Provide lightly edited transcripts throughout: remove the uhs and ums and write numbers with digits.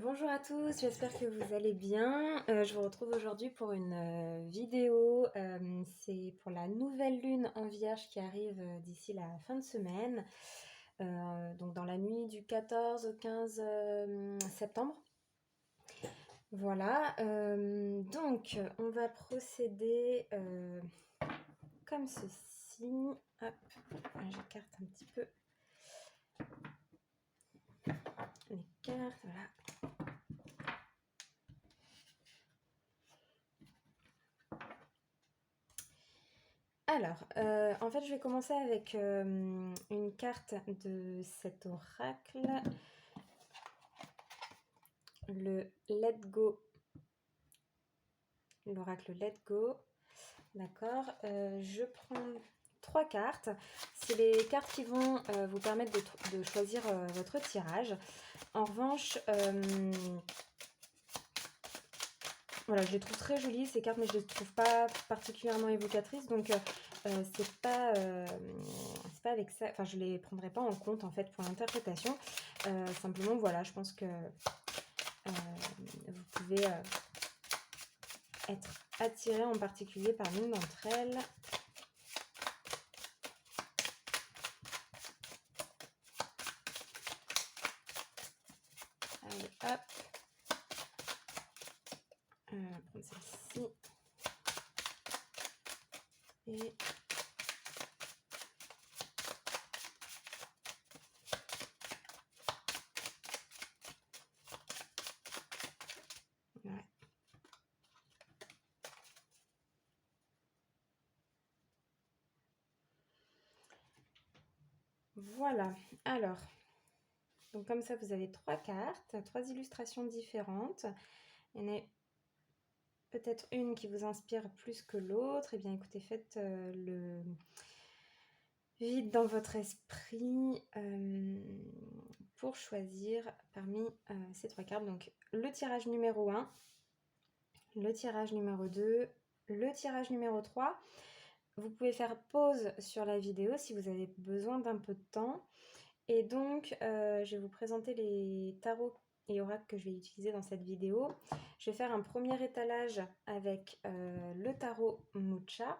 Bonjour à tous, j'espère que vous allez bien. Je vous retrouve aujourd'hui pour une vidéo. C'est pour la nouvelle lune en Vierge qui arrive d'ici la fin de semaine, donc dans la nuit du 14 au 15 septembre. Voilà, donc on va procéder comme ceci. Hop, j'écarte un petit peu les cartes, voilà. Alors, en fait, je vais commencer avec une carte de cet oracle, le Let Go, l'oracle Let Go. D'accord, je prends 3 cartes. C'est les cartes qui vont vous permettre de choisir votre tirage. En revanche, voilà, je les trouve très jolies ces cartes, mais je les trouve pas particulièrement évocatrices, donc c'est pas avec ça, enfin je les prendrai pas en compte en fait pour l'interprétation. Simplement voilà, je pense que vous pouvez être attiré en particulier par l'une d'entre elles. Allez, hop. On va prendre celle-ci. Et ouais. Voilà, alors, donc comme ça vous avez 3 cartes, 3 illustrations différentes. Il y en a peut-être une qui vous inspire plus que l'autre. Eh bien écoutez, faites le vide dans votre esprit pour choisir parmi ces 3 cartes. Donc le tirage numéro 1, le tirage numéro 2, le tirage numéro 3. Vous pouvez faire pause sur la vidéo si vous avez besoin d'un peu de temps. Et donc, je vais vous présenter les tarots et oracles que je vais utiliser dans cette vidéo. Je vais faire un premier étalage avec le tarot Mucha.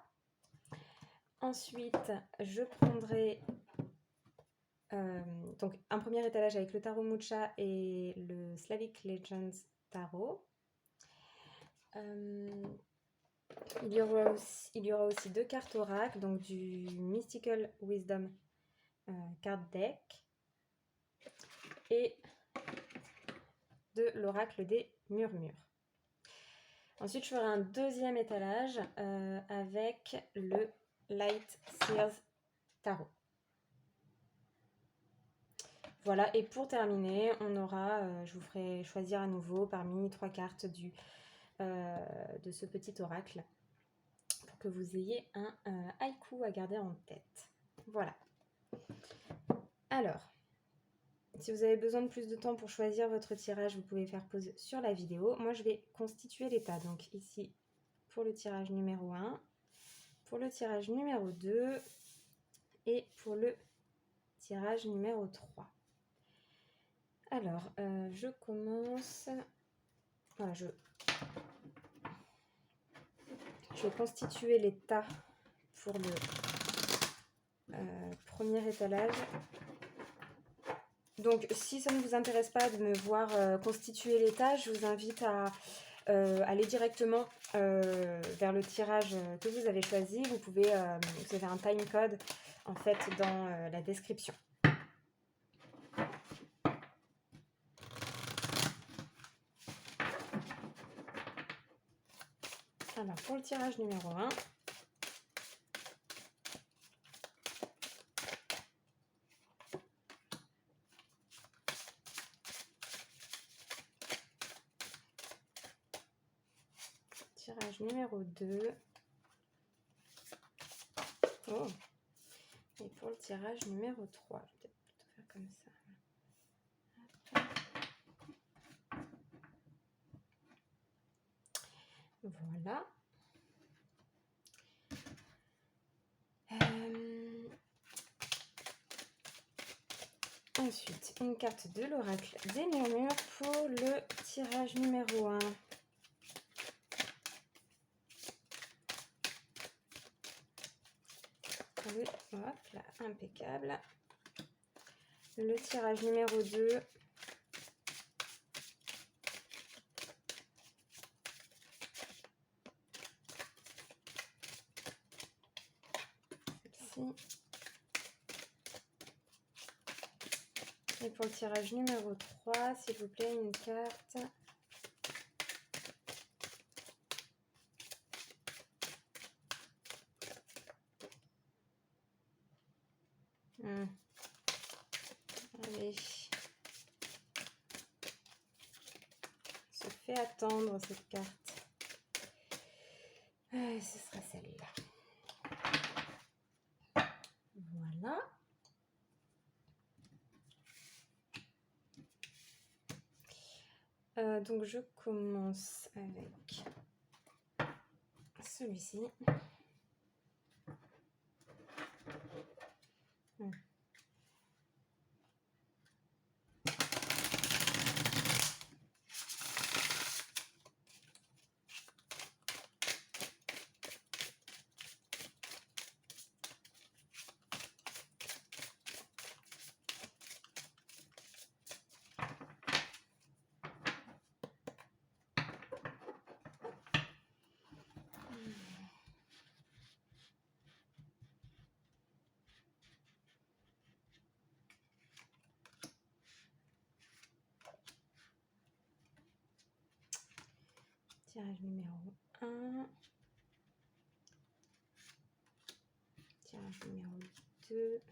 Ensuite, je prendrai donc un premier étalage avec le tarot Mucha et le Slavic Legends Tarot. Il y aura aussi 2 cartes oracles, donc du Mystical Wisdom card deck et de l'oracle des murmures. Ensuite, je ferai un deuxième étalage avec le Light Seers Tarot. Voilà, et pour terminer, on aura, je vous ferai choisir à nouveau parmi 3 cartes de ce petit oracle pour que vous ayez un haïku à garder en tête. Voilà. Alors, si vous avez besoin de plus de temps pour choisir votre tirage, vous pouvez faire pause sur la vidéo. Moi, je vais constituer les tas. Donc ici, pour le tirage numéro 1, pour le tirage numéro 2 et pour le tirage numéro 3. Alors, je commence... Voilà, je vais constituer les tas pour le premier étalage. Donc, si ça ne vous intéresse pas de me voir constituer les tas, je vous invite à aller directement vers le tirage que vous avez choisi. Vous avez un time code en fait dans la description. Alors, pour le tirage numéro 1, tirage numéro 2, oh. Et pour le tirage numéro 3, je vais peut-être plutôt faire comme ça. Voilà. Ensuite, une carte de l'oracle des murmures pour le tirage numéro 1. Oui, hop là, impeccable. Le tirage numéro 2. Celle-ci. Et pour le tirage numéro 3, s'il vous plaît, une carte. Allez. Se fait attendre cette carte. Ce sera celle-là. Voilà. Donc je commence avec celui-ci. Tirage numéro 1. Tirage numéro 2.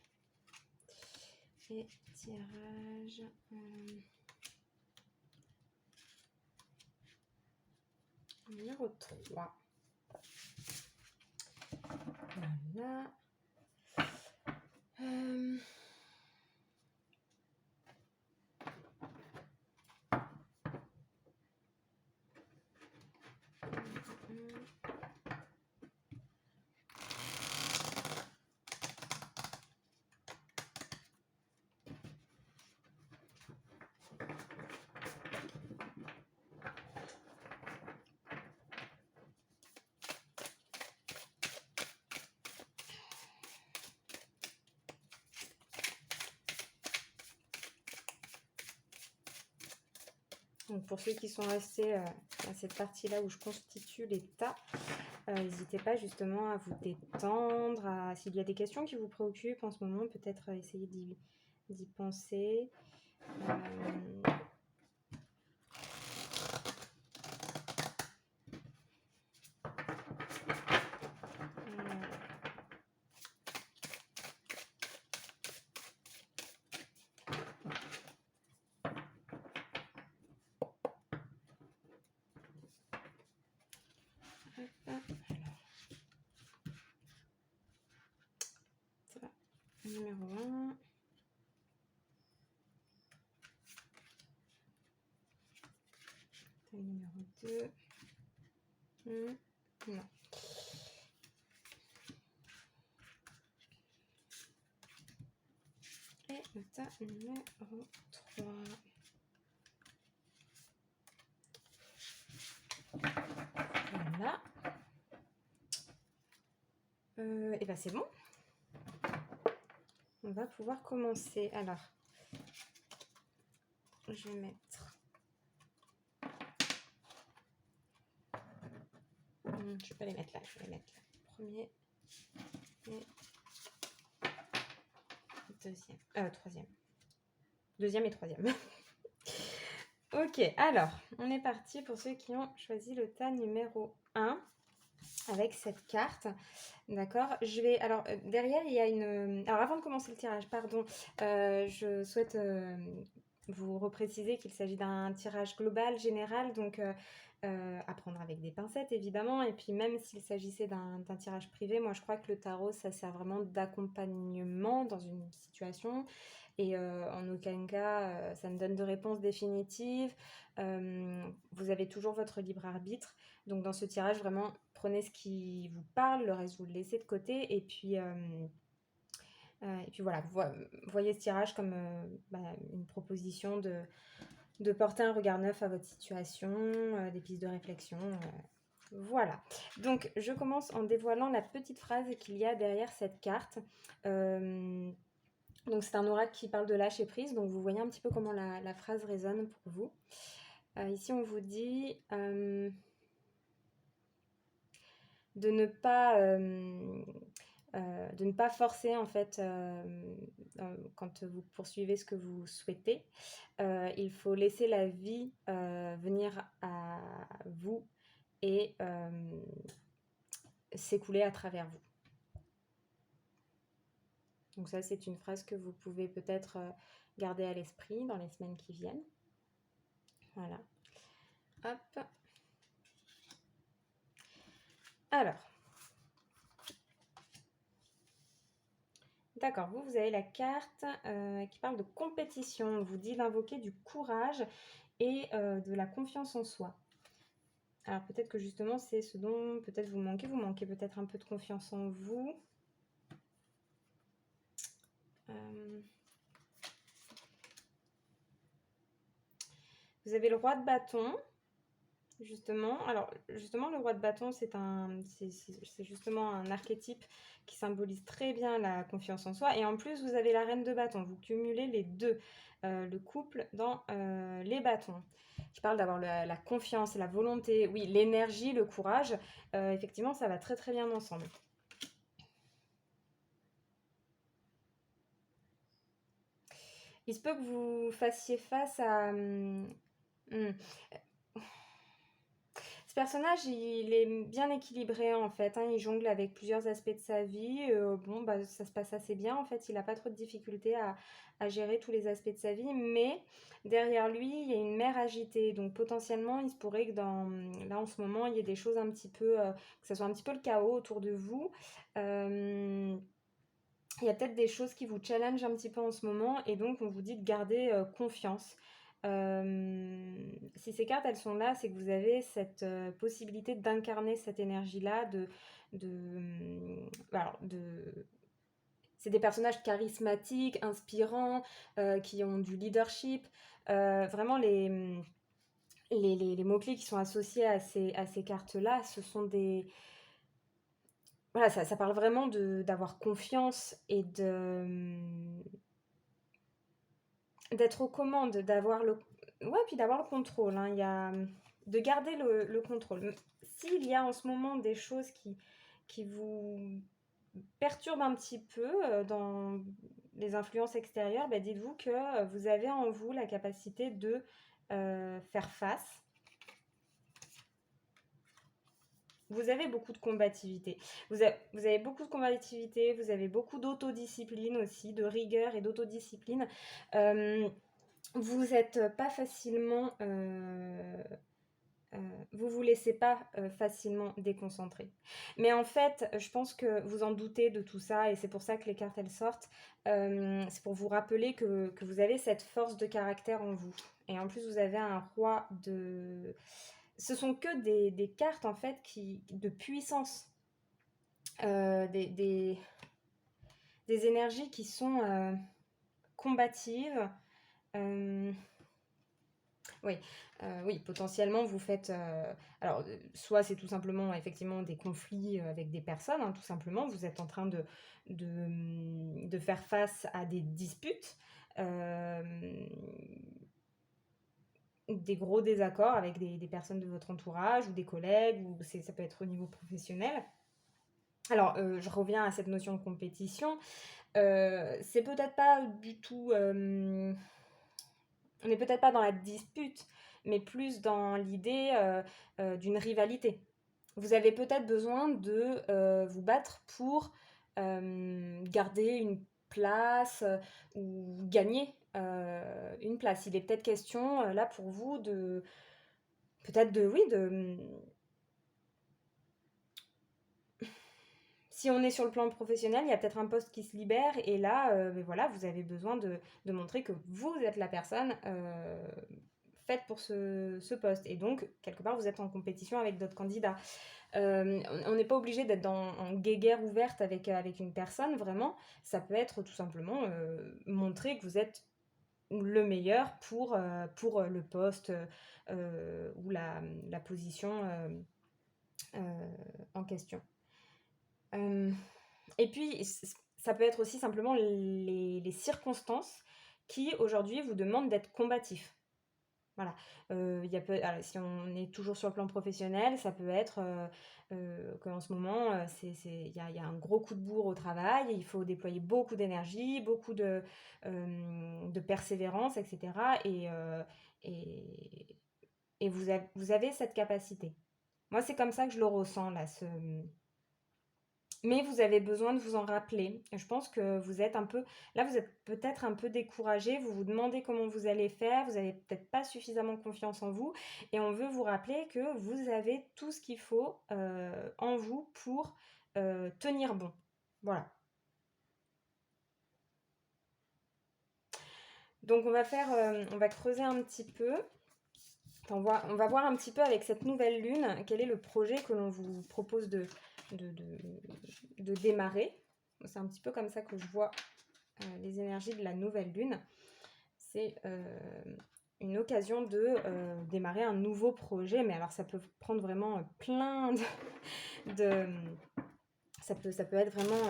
Et tirage numéro 3. Voilà. Donc pour ceux qui sont restés à cette partie-là où je constitue les tas, n'hésitez pas justement à vous détendre, s'il y a des questions qui vous préoccupent en ce moment, peut-être essayer d'y penser. Numéro 1. Numéro 2. Non. Et le tas numéro 3. Voilà. Et ben c'est bon. On va pouvoir commencer. Alors, je vais mettre. Je vais pas les mettre là. Je vais les mettre là. Premier et deuxième. Troisième. Deuxième et troisième. Ok, alors, on est parti pour ceux qui ont choisi le tas numéro 1 avec cette carte. D'accord, je vais. Alors, derrière, il y a une. Alors, avant de commencer le tirage, pardon, je souhaite vous repréciser qu'il s'agit d'un tirage global, général, donc à prendre avec des pincettes, évidemment. Et puis, même s'il s'agissait d'un tirage privé, moi, je crois que le tarot, ça sert vraiment d'accompagnement dans une situation. Et en aucun cas, ça ne donne de réponse définitive. Vous avez toujours votre libre arbitre. Donc, dans ce tirage, vraiment, prenez ce qui vous parle, le reste, vous le laissez de côté. Et puis voilà, voyez ce tirage comme une proposition de porter un regard neuf à votre situation, des pistes de réflexion. Voilà. Donc, je commence en dévoilant la petite phrase qu'il y a derrière cette carte. Donc, c'est un oracle qui parle de lâcher prise. Donc, vous voyez un petit peu comment la phrase résonne pour vous. Ici, on vous dit de ne pas forcer en fait quand vous poursuivez ce que vous souhaitez. Il faut laisser la vie venir à vous et s'écouler à travers vous. Donc ça, c'est une phrase que vous pouvez peut-être garder à l'esprit dans les semaines qui viennent. Voilà. Hop. Alors. D'accord, vous avez la carte qui parle de compétition. On vous dit d'invoquer du courage et de la confiance en soi. Alors peut-être que justement, c'est ce dont peut-être vous manquez. Vous manquez peut-être un peu de confiance en vous. Vous avez le roi de bâton, justement. Alors, justement, le roi de bâton, c'est justement un archétype qui symbolise très bien la confiance en soi. Et en plus, vous avez la reine de bâton. Vous cumulez les deux, le couple dans les bâtons. Qui parle d'avoir la confiance, la volonté, oui, l'énergie, le courage. Effectivement, ça va très très bien ensemble. Il se peut que vous fassiez face à... Ce personnage, il est bien équilibré en fait, hein, il jongle avec plusieurs aspects de sa vie. Bon, bah, ça se passe assez bien en fait, il n'a pas trop de difficultés à gérer tous les aspects de sa vie, mais derrière lui, il y a une mer agitée. Donc potentiellement, il se pourrait que là en ce moment, il y ait des choses un petit peu, que ça soit un petit peu le chaos autour de vous. Il y a peut-être des choses qui vous challengent un petit peu en ce moment et donc on vous dit de garder confiance. Si ces cartes elles sont là, c'est que vous avez cette possibilité d'incarner cette énergie-là, c'est des personnages charismatiques, inspirants, qui ont du leadership. Vraiment les mots-clés qui sont associés à ces cartes-là, ce sont des... Voilà, ça parle vraiment d'avoir confiance et d'être aux commandes, puis d'avoir le contrôle. Hein. Il y a de garder le contrôle. S'il y a en ce moment des choses qui vous perturbent un petit peu dans les influences extérieures, bah dites-vous que vous avez en vous la capacité de faire face. Vous avez beaucoup de combativité. Vous avez beaucoup de combativité, vous avez beaucoup d'autodiscipline aussi, de rigueur et d'autodiscipline. Vous n'êtes pas facilement... vous vous laissez pas facilement déconcentrer. Mais en fait, je pense que vous en doutez de tout ça et c'est pour ça que les cartes elles sortent. C'est pour vous rappeler que vous avez cette force de caractère en vous. Et en plus, vous avez un roi de... Ce sont que des cartes en fait de puissance. Des énergies qui sont combatives. Oui, potentiellement vous faites... alors, soit c'est tout simplement effectivement des conflits avec des personnes, hein, tout simplement. Vous êtes en train de faire face à des disputes, des gros désaccords avec des personnes de votre entourage ou des collègues, ou ça peut être au niveau professionnel. Alors, je reviens à cette notion de compétition. C'est peut-être pas du tout... on n'est peut-être pas dans la dispute, mais plus dans l'idée d'une rivalité. Vous avez peut-être besoin de vous battre pour garder une place ou gagner une place. Il est peut-être question là pour vous de... Peut-être si on est sur le plan professionnel, il y a peut-être un poste qui se libère et là, voilà, vous avez besoin de montrer que vous êtes la personne faite pour ce poste. Et donc, quelque part, vous êtes en compétition avec d'autres candidats. On n'est pas obligé d'être en guéguerre ouverte avec une personne, vraiment. Ça peut être tout simplement montrer que vous êtes le meilleur pour le poste ou la position en question. Et puis, ça peut être aussi simplement les circonstances qui, aujourd'hui, vous demandent d'être combatif. Voilà. Alors, si on est toujours sur le plan professionnel, ça peut être qu'en ce moment, il y a un gros coup de bourre au travail, et il faut déployer beaucoup d'énergie, beaucoup de persévérance, etc. Et vous avez cette capacité. Moi, c'est comme ça que je le ressens là. Mais vous avez besoin de vous en rappeler. Je pense que vous êtes un peu, là, vous êtes peut-être un peu découragé, vous vous demandez comment vous allez faire, vous n'avez peut-être pas suffisamment confiance en vous, et on veut vous rappeler que vous avez tout ce qu'il faut en vous pour tenir bon. Voilà. Donc on va creuser un petit peu. On va voir un petit peu avec cette nouvelle lune quel est le projet que l'on vous propose de, de démarrer. C'est un petit peu comme ça que je vois les énergies de la nouvelle lune. C'est une occasion de démarrer un nouveau projet, mais alors ça peut prendre vraiment plein de ça peut être vraiment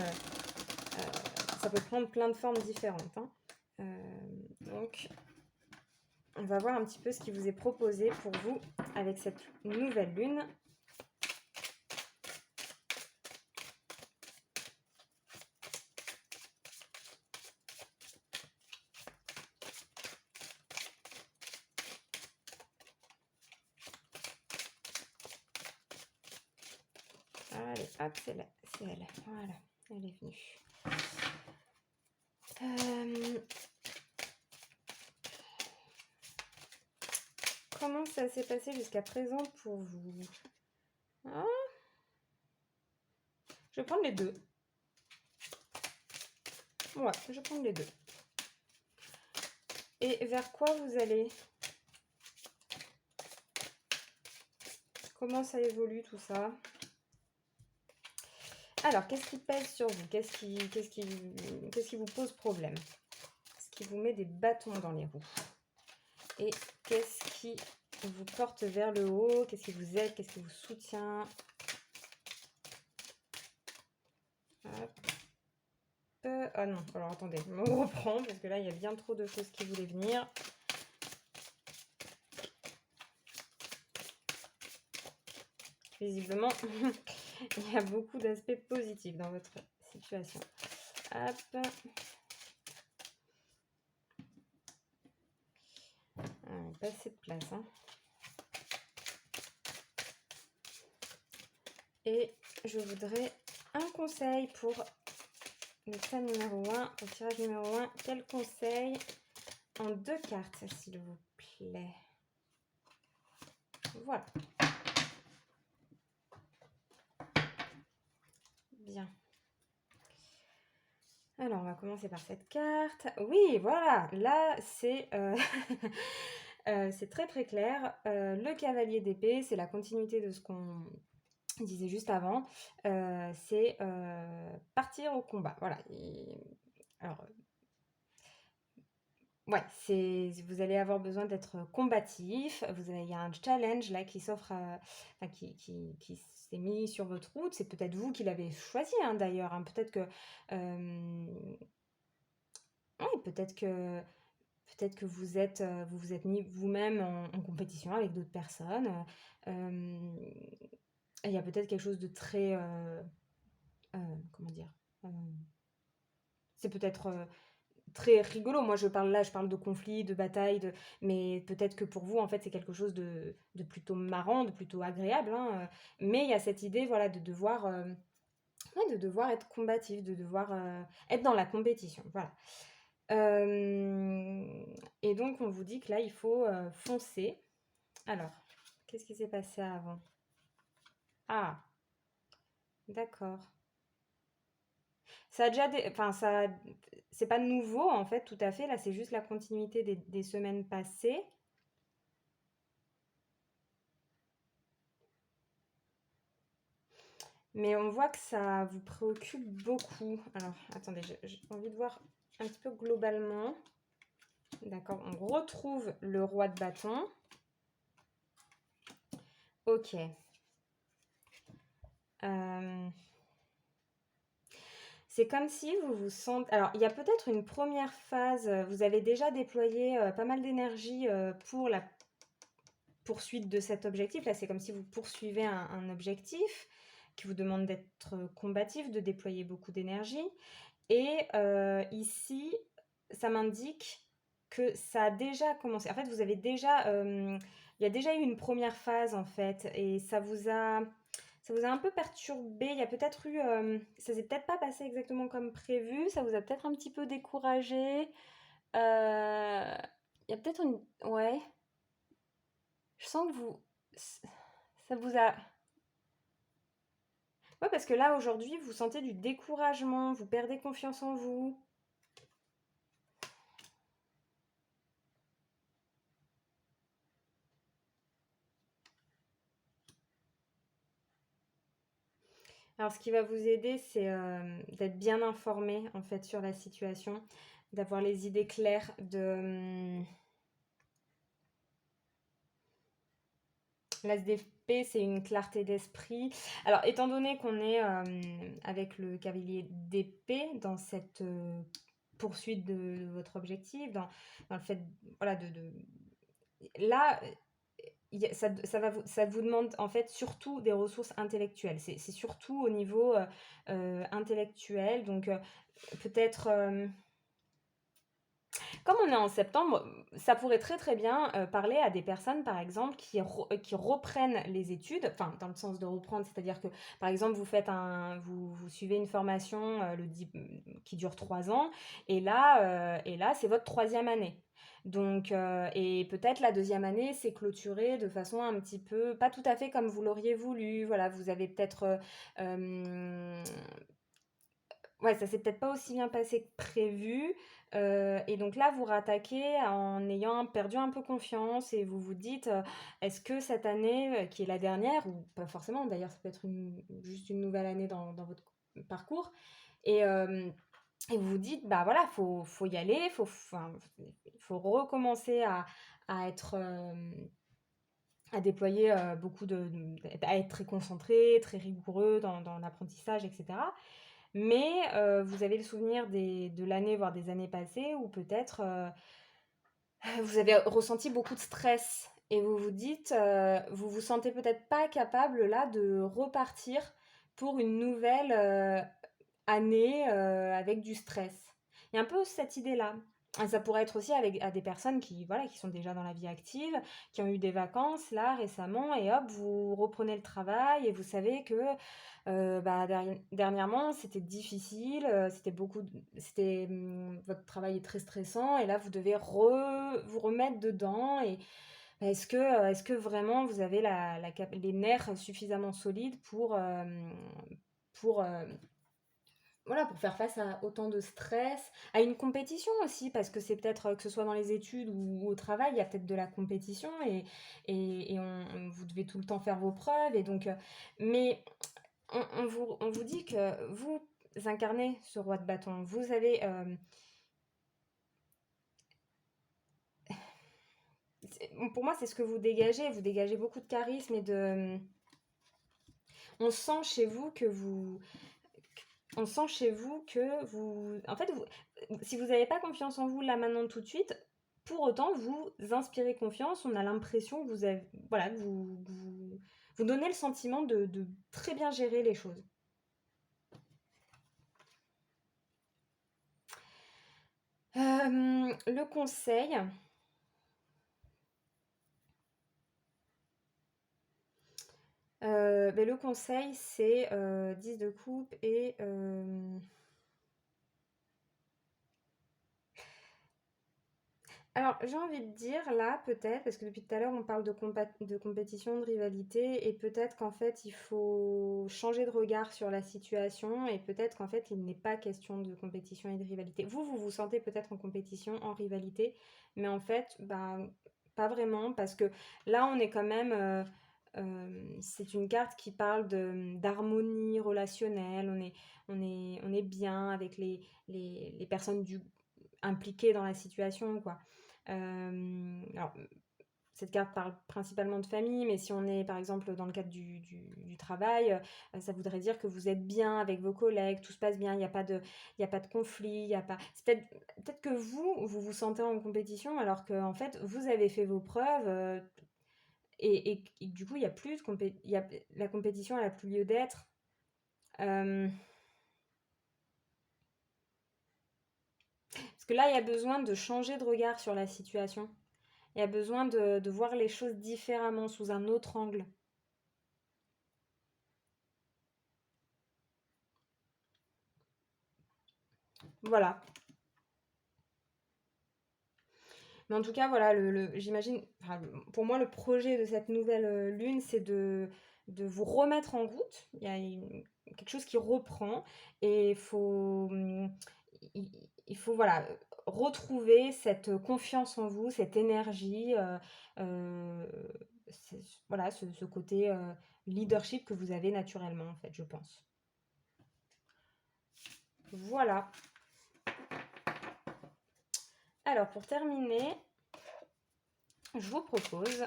ça peut prendre plein de formes différentes, hein. Donc on va voir un petit peu ce qui vous est proposé pour vous avec cette nouvelle lune. Allez, hop, c'est elle. Voilà, elle est venue. Comment ça s'est passé jusqu'à présent pour vous? Ah, je vais prendre les deux. Ouais, je vais prendre les deux. Et vers quoi vous allez? Comment ça évolue tout ça? Alors, qu'est-ce qui pèse sur vous? Qu'est-ce qui vous pose problème? Ce qui vous met des bâtons dans les roues? Et qu'est-ce qui vous porte vers le haut? Qu'est-ce qui vous aide? Qu'est-ce qui vous soutient? Hop. Ah non, alors attendez, on reprend parce que là, il y a bien trop de choses qui voulaient venir. Visiblement, il y a beaucoup d'aspects positifs dans votre situation. Hop. Pas assez de place, hein. Et je voudrais un conseil pour le thème numéro 1, pour le tirage numéro 1. Quel conseil en 2 cartes, s'il vous plaît? Voilà. Bien. Alors, on va commencer par cette carte. Oui, voilà. Là, c'est c'est très très clair. Le cavalier d'épée, c'est la continuité de ce qu'on disait juste avant. C'est partir au combat. Voilà. Alors, ouais, vous allez avoir besoin d'être combatif. Il y a un challenge là qui s'offre, enfin, qui s'est mis sur votre route. C'est peut-être vous qui l'avez choisi, hein, d'ailleurs, hein. Peut-être que, ouais, peut-être que vous vous êtes mis vous-même en compétition avec d'autres personnes. Il y a peut-être quelque chose de très, comment dire, euh, c'est peut-être très rigolo. Moi, je parle de conflits, de batailles, mais peut-être que pour vous, en fait, c'est quelque chose de plutôt marrant, de plutôt agréable, hein. Mais il y a cette idée, voilà, ouais, de devoir être combatif, de devoir être dans la compétition. Voilà. Et donc, on vous dit que là, il faut foncer. Alors, qu'est-ce qui s'est passé avant? Ah, d'accord. Ça a déjà enfin, c'est pas nouveau en fait, tout à fait. Là, c'est juste la continuité des semaines passées. Mais on voit que ça vous préoccupe beaucoup. Alors, attendez, j'ai envie de voir un petit peu globalement. D'accord, on retrouve le roi de bâton. Ok. C'est comme si vous vous sentez... Alors, il y a peut-être une première phase, vous avez déjà déployé pas mal d'énergie pour la poursuite de cet objectif. Là, c'est comme si vous poursuivez un objectif qui vous demande d'être combatif, de déployer beaucoup d'énergie. Et ici, ça m'indique que ça a déjà commencé. En fait, vous avez déjà... il y a déjà eu une première phase, en fait, et ça vous a un peu perturbé. Il y a peut-être eu... ça s'est peut-être pas passé exactement comme prévu. Ça vous a peut-être un petit peu découragé. Il y a peut-être une... Ouais. Je sens que vous... Ça vous a... Ouais, parce que là, aujourd'hui, vous sentez du découragement. Vous perdez confiance en vous. Alors, ce qui va vous aider, c'est d'être bien informé, en fait, sur la situation. D'avoir les idées claires de... L'as d'épée, c'est une clarté d'esprit. Alors, étant donné qu'on est avec le cavalier d'épée dans cette poursuite de votre objectif, dans le fait, voilà, là, ça vous demande en fait surtout des ressources intellectuelles. C'est surtout au niveau intellectuel. Donc, peut-être... Comme on est en septembre, ça pourrait très très bien parler à des personnes, par exemple, qui reprennent les études, enfin, dans le sens de reprendre, c'est-à-dire que, par exemple, vous suivez une formation qui dure 3 ans, et là c'est votre troisième année. Donc, et peut-être la deuxième année, c'est clôturé de façon un petit peu, pas tout à fait comme vous l'auriez voulu. Voilà, vous avez peut-être ouais, ça s'est peut-être pas aussi bien passé que prévu. Et donc là, vous rattaquez en ayant perdu un peu confiance et vous vous dites, est-ce que cette année, qui est la dernière, ou pas forcément d'ailleurs, ça peut être juste une nouvelle année dans votre parcours, et, et vous vous dites, bah voilà, faut y aller, faut recommencer à être, à déployer à être très concentré, très rigoureux dans l'apprentissage, etc. Mais vous avez le souvenir de l'année, voire des années passées, où peut-être vous avez ressenti beaucoup de stress et vous vous dites, vous vous sentez peut-être pas capable là de repartir pour une nouvelle année avec du stress. Il y a un peu cette idée-là. Et ça pourrait être aussi à des personnes qui, voilà, qui sont déjà dans la vie active, qui ont eu des vacances là récemment, et hop, vous reprenez le travail et vous savez que bah, dernièrement c'était difficile, votre travail est très stressant, et là vous devez vous remettre dedans. Et est-ce que vraiment vous avez les nerfs suffisamment solides pour, voilà, pour faire face à autant de stress, à une compétition aussi, parce que c'est peut-être, que ce soit dans les études ou au travail, il y a peut-être de la compétition, vous devez tout le temps faire vos preuves, et donc, mais on vous dit que vous incarnez ce roi de bâton. Vous avez, pour moi, c'est ce que vous dégagez. Vous dégagez beaucoup de charisme et on sent chez vous que vous, on sent chez vous que vous, en fait, si vous n'avez pas confiance en vous là maintenant tout de suite, pour autant vous inspirez confiance. On a l'impression que vous avez, voilà, que vous donnez le sentiment de très bien gérer les choses. Le conseil, le conseil, c'est 10 de coupe et alors, j'ai envie de dire là, peut-être, parce que depuis tout à l'heure, on parle de compétition, de rivalité, et peut-être qu'en fait, il faut changer de regard sur la situation, et peut-être qu'en fait, il n'est pas question de compétition et de rivalité. Vous vous sentez peut-être en compétition, en rivalité, mais en fait, ben, pas vraiment, parce que là, on est quand même... c'est une carte qui parle d'harmonie relationnelle, on est bien avec les personnes impliquées dans la situation, quoi. Alors, cette carte parle principalement de famille, mais si on est par exemple dans le cadre du travail, ça voudrait dire que vous êtes bien avec vos collègues, tout se passe bien, il y a pas de conflit, il y a pas... C'est peut-être que vous vous sentez en compétition alors que en fait, vous avez fait vos preuves et du coup, il y a plus de la compétition, elle a plus lieu d'être. Parce que là, il y a besoin de changer de regard sur la situation. Il y a besoin de voir les choses différemment, sous un autre angle. Voilà. Mais en tout cas, voilà, j'imagine, enfin, pour moi, le projet de cette nouvelle lune, c'est de vous remettre en route. Il y a quelque chose qui reprend et il, il faut voilà, retrouver cette confiance en vous, cette énergie, euh, voilà, ce côté leadership que vous avez naturellement, en fait, je pense. Voilà. Alors, pour terminer, je vous propose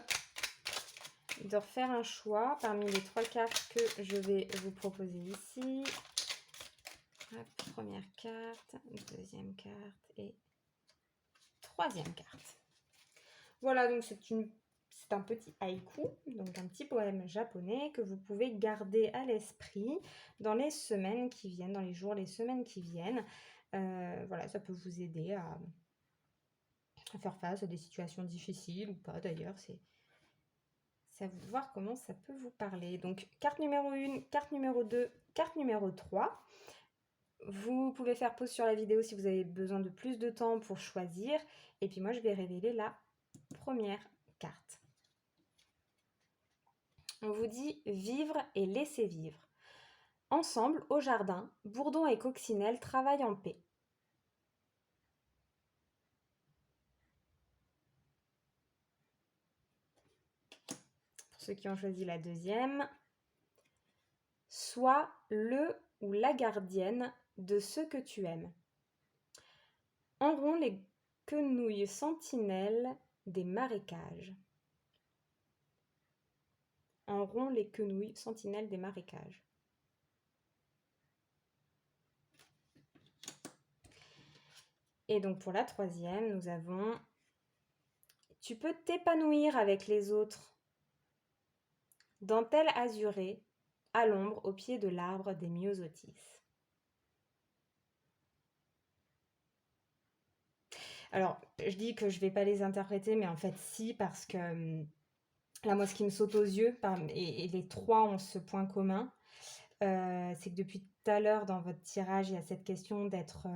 de refaire un choix parmi les 3 cartes que je vais vous proposer ici. Hop, première carte, deuxième carte et troisième carte. Voilà, donc c'est un petit haïku, donc un petit poème japonais que vous pouvez garder à l'esprit dans les semaines qui viennent, dans les jours, les semaines qui viennent. Voilà, ça peut vous aider à faire face à des situations difficiles ou pas d'ailleurs, c'est à vous de voir comment ça peut vous parler. Donc, carte numéro 1, carte numéro 2, carte numéro 3. Vous pouvez faire pause sur la vidéo si vous avez besoin de plus de temps pour choisir. Et puis moi, je vais révéler la première carte. On vous dit vivre et laisser vivre. Ensemble, au jardin, Bourdon et Coccinelle travaillent en paix. Pour ceux qui ont choisi la deuxième, sois le ou la gardienne de ceux que tu aimes. En rond les quenouilles sentinelles des marécages. En rond les quenouilles sentinelles des marécages. Et donc pour la troisième, nous avons tu peux t'épanouir avec les autres. Dentelle azurée, à l'ombre, au pied de l'arbre des myosotis. Alors, je dis que je ne vais pas les interpréter, mais en fait, si, parce que là, moi, ce qui me saute aux yeux, et les 3 ont ce point commun, c'est que depuis tout à l'heure, dans votre tirage, il y a cette question d'être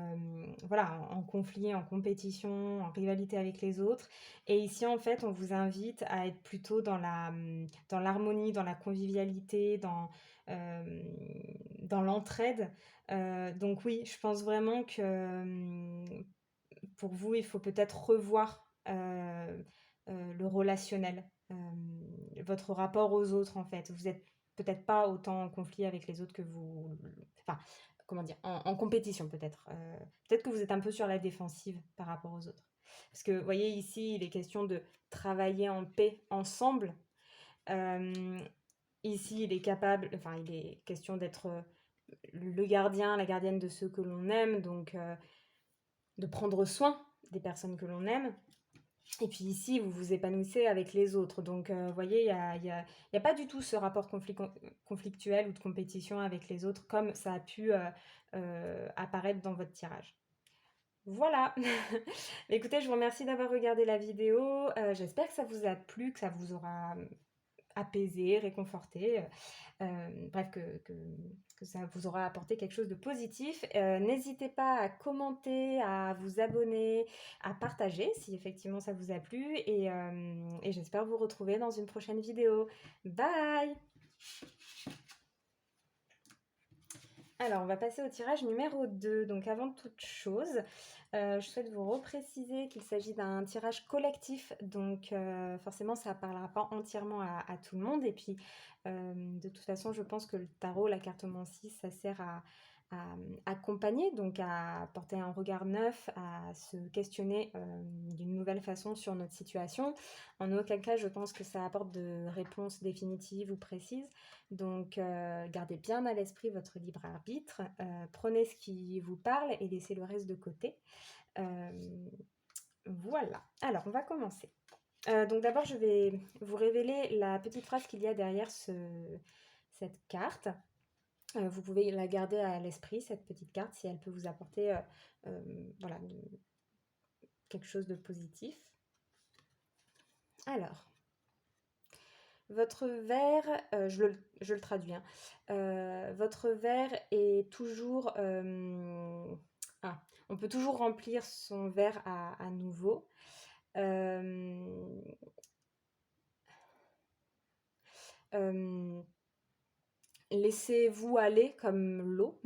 voilà, en conflit, en compétition, en rivalité avec les autres. Et ici, en fait, on vous invite à être plutôt dans l'harmonie, dans la convivialité, dans l'entraide. Donc oui, je pense vraiment que pour vous, il faut peut-être revoir le relationnel, votre rapport aux autres en fait. Vous êtes peut-être pas autant en conflit avec les autres que vous... Enfin, comment dire, en compétition peut-être. Peut-être que vous êtes un peu sur la défensive par rapport aux autres. Parce que, vous voyez, ici, il est question de travailler en paix ensemble. Ici, il est question d'être le gardien, la gardienne de ceux que l'on aime, donc de prendre soin des personnes que l'on aime. Et puis ici, vous vous épanouissez avec les autres. Donc, vous voyez, il y a pas du tout ce rapport conflictuel ou de compétition avec les autres comme ça a pu apparaître dans votre tirage. Voilà. Écoutez, je vous remercie d'avoir regardé la vidéo. J'espère que ça vous a plu, que ça vous aura apaisé, réconforté. Bref, que ça vous aura apporté quelque chose de positif. N'hésitez pas à commenter, à vous abonner, à partager si effectivement ça vous a plu. Et j'espère vous retrouver dans une prochaine vidéo. Bye! Alors, on va passer au tirage numéro 2. Donc, avant toute chose, je souhaite vous repréciser qu'il s'agit d'un tirage collectif. Donc, forcément, ça ne parlera pas entièrement à tout le monde. Et puis, de toute façon, je pense que le tarot, la cartomancie, ça sert accompagner, donc à porter un regard neuf, à se questionner d'une nouvelle façon sur notre situation. En aucun cas, je pense que ça apporte de réponses définitives ou précises. Donc, gardez bien à l'esprit votre libre arbitre. Prenez ce qui vous parle et laissez le reste de côté. Voilà. Alors, on va commencer. Donc d'abord, je vais vous révéler la petite phrase qu'il y a derrière cette carte. Vous pouvez la garder à l'esprit, cette petite carte, si elle peut vous apporter voilà, quelque chose de positif. Alors, votre verre, je le traduis, hein. Votre verre est toujours... on peut toujours remplir son verre à nouveau. Laissez-vous aller comme l'eau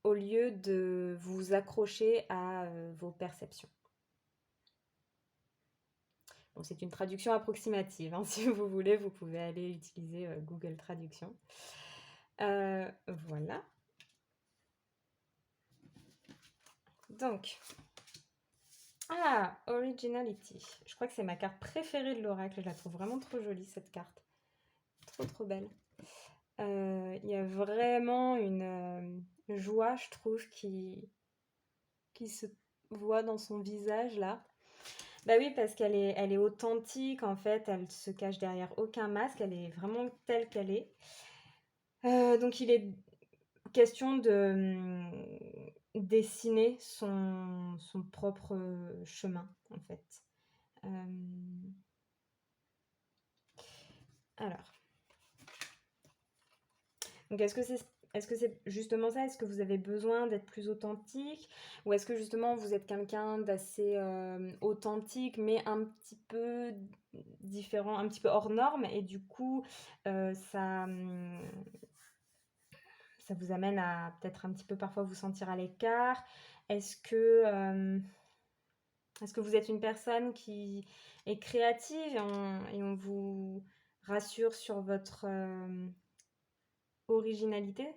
au lieu de vous accrocher à vos perceptions. Bon, c'est une traduction approximative, hein. Si vous voulez, vous pouvez aller utiliser Google Traduction. Voilà. Donc, Originality. Je crois que c'est ma carte préférée de l'oracle. Je la trouve vraiment trop jolie, cette carte. Trop belle. Il y a vraiment une joie, je trouve, qui se voit dans son visage, là. Bah oui, parce qu'elle est authentique, en fait. Elle se cache derrière aucun masque. Elle est vraiment telle qu'elle est. Donc, il est question de dessiner son propre chemin, en fait. Alors. Donc, est-ce que c'est justement ça? Est-ce que vous avez besoin d'être plus authentique? Ou est-ce que justement vous êtes quelqu'un d'assez authentique, mais un petit peu différent, un petit peu hors norme, et du coup, ça vous amène à peut-être un petit peu parfois vous sentir à l'écart? Est-ce que vous êtes une personne qui est créative et on vous rassure sur votre originalité?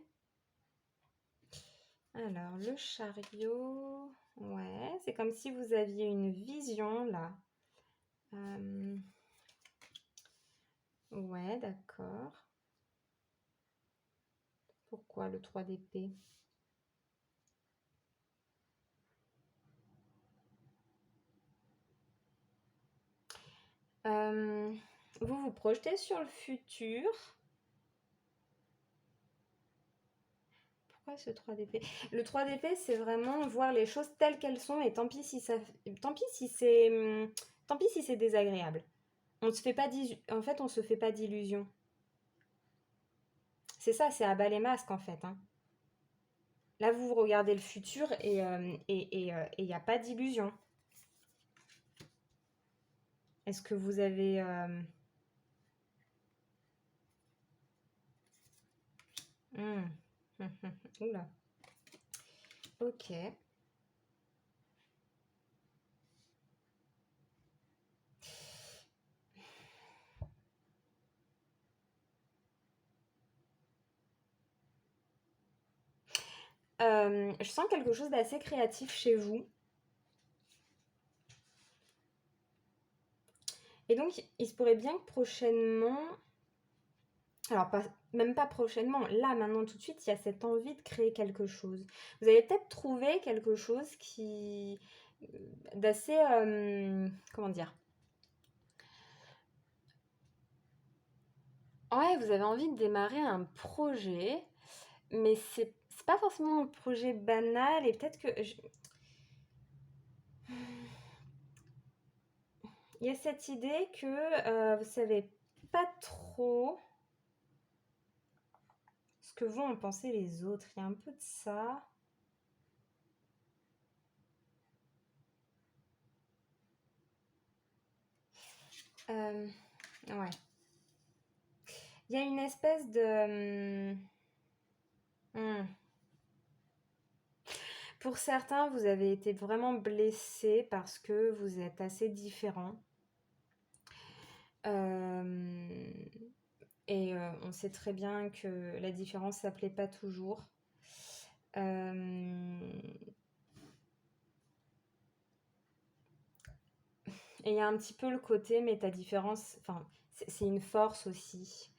Alors, le chariot, ouais, c'est comme si vous aviez une vision là. Ouais, d'accord. Pourquoi le 3 d'épée? Vous vous projetez sur le futur. Pourquoi ce 3 d'épée? Le 3 d'épée, c'est vraiment voir les choses telles qu'elles sont, et tant pis si c'est désagréable. On se fait pas en fait, on se fait pas d'illusions. C'est ça, c'est à bas les masques en fait, hein. Là, vous regardez le futur et il n'y a pas d'illusion. Est-ce que vous avez... Oula. Ok. Je sens quelque chose d'assez créatif chez vous. Et donc, il se pourrait bien que prochainement... Alors, même pas prochainement, là, maintenant, tout de suite, il y a cette envie de créer quelque chose. Vous allez peut-être trouver quelque chose qui... d'assez... comment dire? Ouais, vous avez envie de démarrer un projet, mais c'est pas forcément un projet banal, et peut-être que... Il y a cette idée que vous savez pas trop ce que vont en penser les autres. Il y a un peu de ça. Ouais. Il y a une espèce de... Pour certains, vous avez été vraiment blessés parce que vous êtes assez différents. Et sait très bien que la différence, ça plaît pas toujours. Euh, Et il y a un petit peu le côté, mais ta différence, enfin, c'est une force aussi.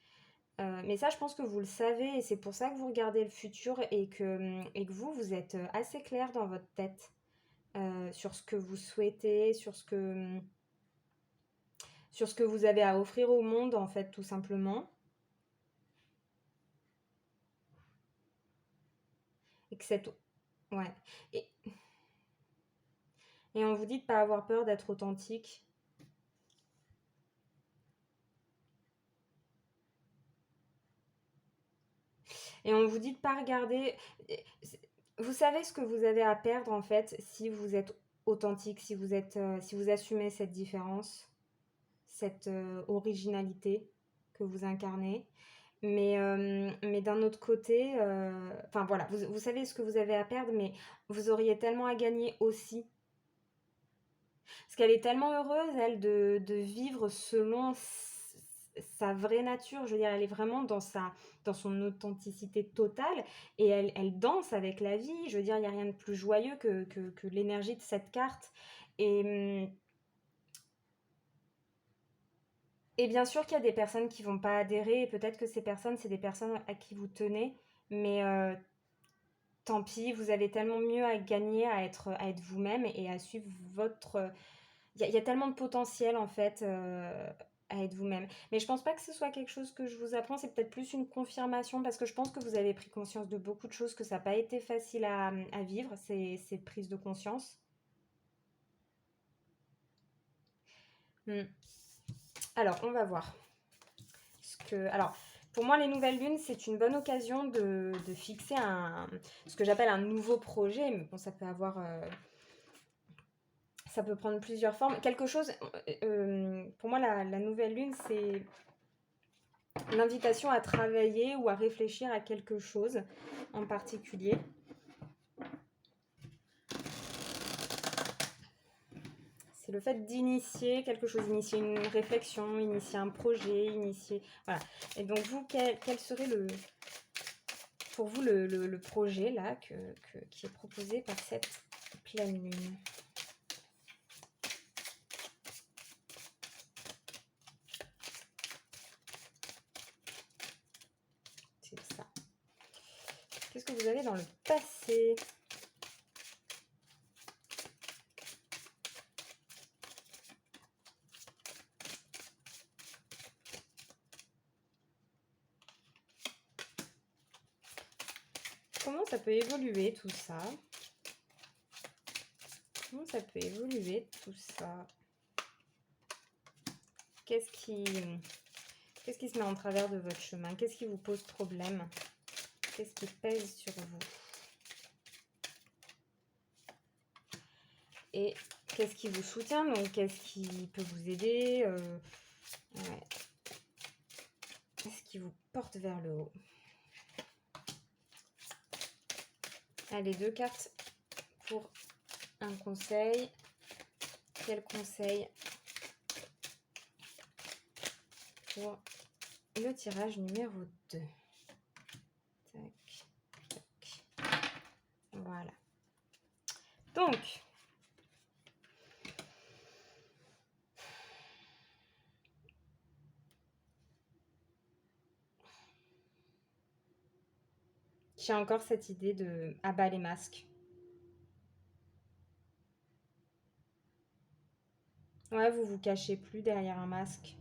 Mais ça, je pense que vous le savez, et c'est pour ça que vous regardez le futur et que vous êtes assez clair dans votre tête sur ce que vous souhaitez, sur ce que vous avez à offrir au monde, en fait, tout simplement. Et que cette... Ouais. Et, et on vous dit de pas avoir peur d'être authentique. Et on vous dit de pas regarder... Vous savez ce que vous avez à perdre, en fait, si vous êtes authentique, si vous assumez cette différence, cette originalité que vous incarnez. Mais d'un autre côté, enfin voilà, vous savez ce que vous avez à perdre, mais vous auriez tellement à gagner aussi. Parce qu'elle est tellement heureuse, elle, de vivre selon sa vraie nature. Je veux dire, elle est vraiment dans son authenticité totale et elle danse avec la vie. Je veux dire, il n'y a rien de plus joyeux que l'énergie de cette carte. Et, et bien sûr qu'il y a des personnes qui vont pas adhérer, et peut-être que ces personnes, c'est des personnes à qui vous tenez, mais tant pis, vous avez tellement mieux à gagner à être vous-même et à suivre votre... Il y a tellement de potentiel en fait à être vous-même. Mais je pense pas que ce soit quelque chose que je vous apprends, c'est peut-être plus une confirmation parce que je pense que vous avez pris conscience de beaucoup de choses, que ça n'a pas été facile à vivre, ces prises de conscience. Hmm. Alors, on va voir. Alors, pour moi, les nouvelles lunes, c'est une bonne occasion de fixer ce que j'appelle un nouveau projet. Mais bon, ça peut avoir... ça peut prendre plusieurs formes. Quelque chose... pour moi, la nouvelle lune, c'est l'invitation à travailler ou à réfléchir à quelque chose en particulier. C'est le fait d'initier quelque chose, initier une réflexion, initier un projet, initier... Voilà. Et donc, vous, quel serait pour vous le projet là qui est proposé par cette pleine lune? C'est ça. Qu'est-ce que vous avez dans le passé? Comment ça peut évoluer tout ça? Comment ça peut évoluer tout ça? Qu'est-ce qui se met en travers de votre chemin? Qu'est-ce qui vous pose problème? Qu'est-ce qui pèse sur vous? Et qu'est-ce qui vous soutient? Donc, qu'est-ce qui peut vous aider? Ouais. Qu'est-ce qui vous porte vers le haut? Allez, 2 cartes pour un conseil. Quel conseil pour le tirage numéro 2? Tac, tac. Voilà. Donc, j'ai encore cette idée de abat les masques. Ouais, vous vous cachez plus derrière un masque.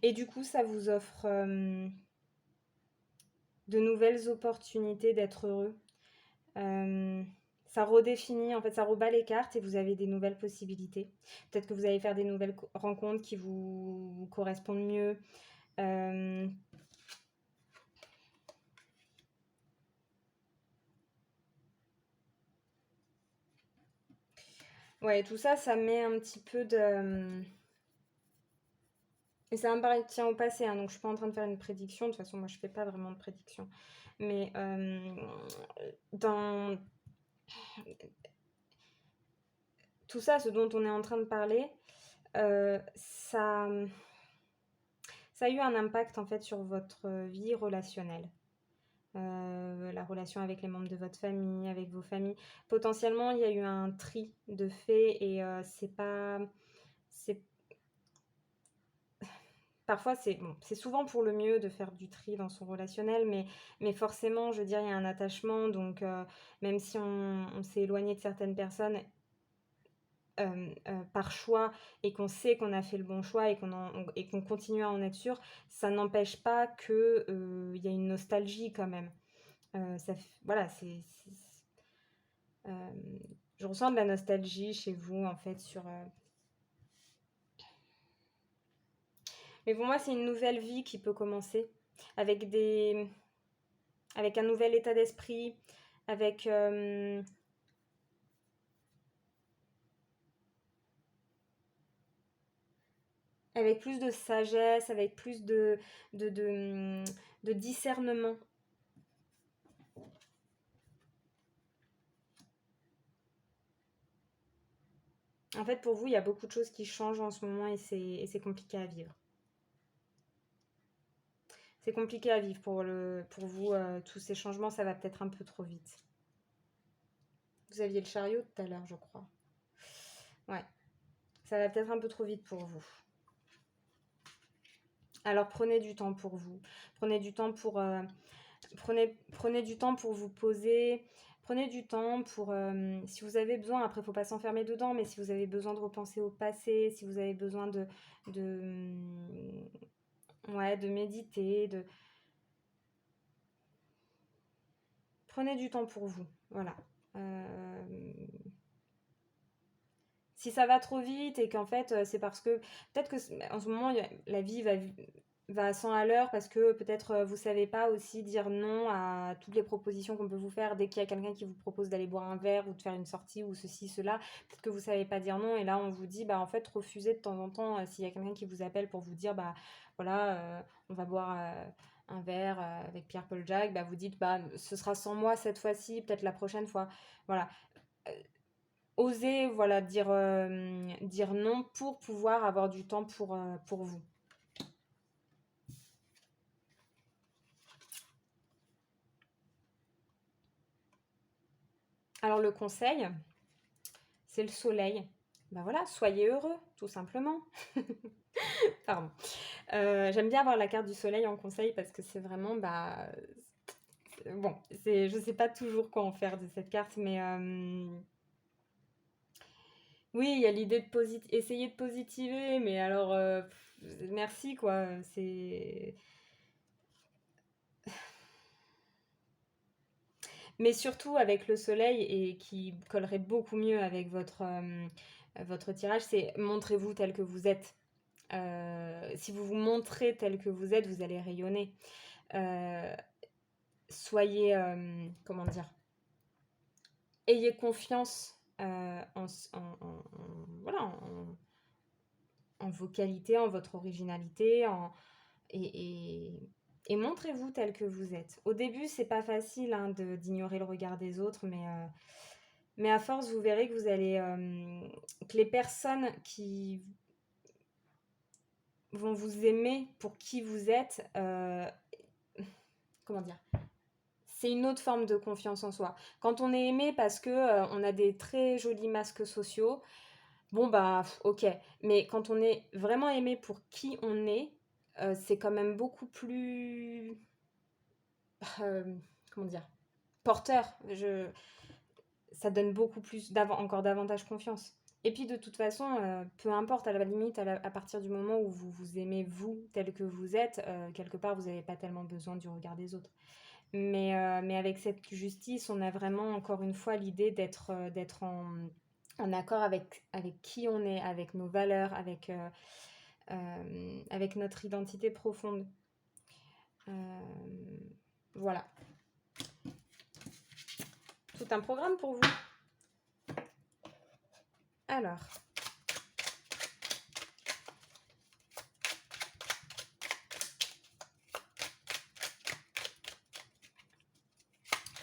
Et du coup, ça vous offre de nouvelles opportunités d'être heureux. Ça redéfinit, en fait, ça rebat les cartes et vous avez des nouvelles possibilités. Peut-être que vous allez faire des nouvelles rencontres qui vous correspondent mieux. Ouais, tout ça, ça met un petit peu de... Et ça m'appartient au passé, hein, donc je suis pas en train de faire une prédiction. De toute façon, moi, je fais pas vraiment de prédiction. Mais dans tout ça, ce dont on est en train de parler, ça a eu un impact en fait sur votre vie relationnelle. La relation avec les membres de votre famille, avec vos familles. Potentiellement, il y a eu un tri de fait et c'est pas... C'est, parfois, c'est souvent pour le mieux de faire du tri dans son relationnel, mais forcément, je veux dire, il y a un attachement. Donc, même si on s'est éloigné de certaines personnes par choix et qu'on sait qu'on a fait le bon choix et qu'on continue à en être sûr, ça n'empêche pas qu'il y a une nostalgie quand même. Voilà, euh, je ressens de la nostalgie chez vous en fait sur. Mais pour moi, c'est une nouvelle vie qui peut commencer avec avec un nouvel état d'esprit, avec avec plus de sagesse, avec plus de, de, de discernement. En fait, pour vous, il y a beaucoup de choses qui changent en ce moment et c'est compliqué à vivre. C'est compliqué à vivre pour vous. Tous ces changements, ça va peut-être un peu trop vite. Vous aviez le chariot tout à l'heure, je crois. Ouais, ça va peut-être un peu trop vite pour vous. Alors prenez du temps pour vous. Prenez du temps pour, prenez du temps pour vous poser. Prenez du temps pour, si vous avez besoin, après il ne faut pas s'enfermer dedans, mais si vous avez besoin de repenser au passé, si vous avez besoin de, ouais, de méditer, prenez du temps pour vous. Voilà. Si ça va trop vite et qu'en fait c'est parce que peut-être que en ce moment la vie va à 100 à l'heure parce que peut-être vous savez pas aussi dire non à toutes les propositions qu'on peut vous faire dès qu'il y a quelqu'un qui vous propose d'aller boire un verre ou de faire une sortie ou ceci, cela. Peut-être que vous savez pas dire non et là on vous dit bah en fait refusez de temps en temps s'il y a quelqu'un qui vous appelle pour vous dire bah voilà on va boire un verre avec Pierre-Paul Jacques, bah vous dites bah ce sera sans moi cette fois-ci, peut-être la prochaine fois. Voilà. Oser voilà dire non pour pouvoir avoir du temps pour vous. Alors le conseil, c'est le soleil. Ben voilà, soyez heureux, tout simplement. Pardon. J'aime bien avoir la carte du soleil en conseil parce que c'est vraiment, bon, je sais pas toujours quoi en faire de cette carte, mais oui, il y a l'idée de essayer de positiver, mais alors, merci quoi. Mais surtout avec le soleil et qui collerait beaucoup mieux avec votre tirage, c'est montrez-vous tel que vous êtes. Si vous vous montrez tel que vous êtes, vous allez rayonner. Euh, soyez, comment dire, ayez confiance voilà, en vos qualités, en votre originalité, et, et montrez-vous tel que vous êtes. Au début, c'est pas facile hein, d'ignorer le regard des autres, mais à force, vous verrez que vous allez que les personnes qui vont vous aimer pour qui vous êtes, comment dire, c'est une autre forme de confiance en soi. Quand on est aimé parce que on a des très jolis masques sociaux, bon bah ok. Mais quand on est vraiment aimé pour qui on est, c'est quand même beaucoup plus, euh, comment dire, porteur. Ça donne beaucoup plus, encore davantage confiance. Et puis de toute façon, peu importe, à la limite, à partir du moment où vous vous aimez vous tel que vous êtes, quelque part, vous n'avez pas tellement besoin du regard des autres. Mais avec cette justice, on a vraiment, encore une fois, l'idée d'être en accord avec qui on est, avec nos valeurs, avec notre identité profonde. Voilà. Tout un programme pour vous. Alors,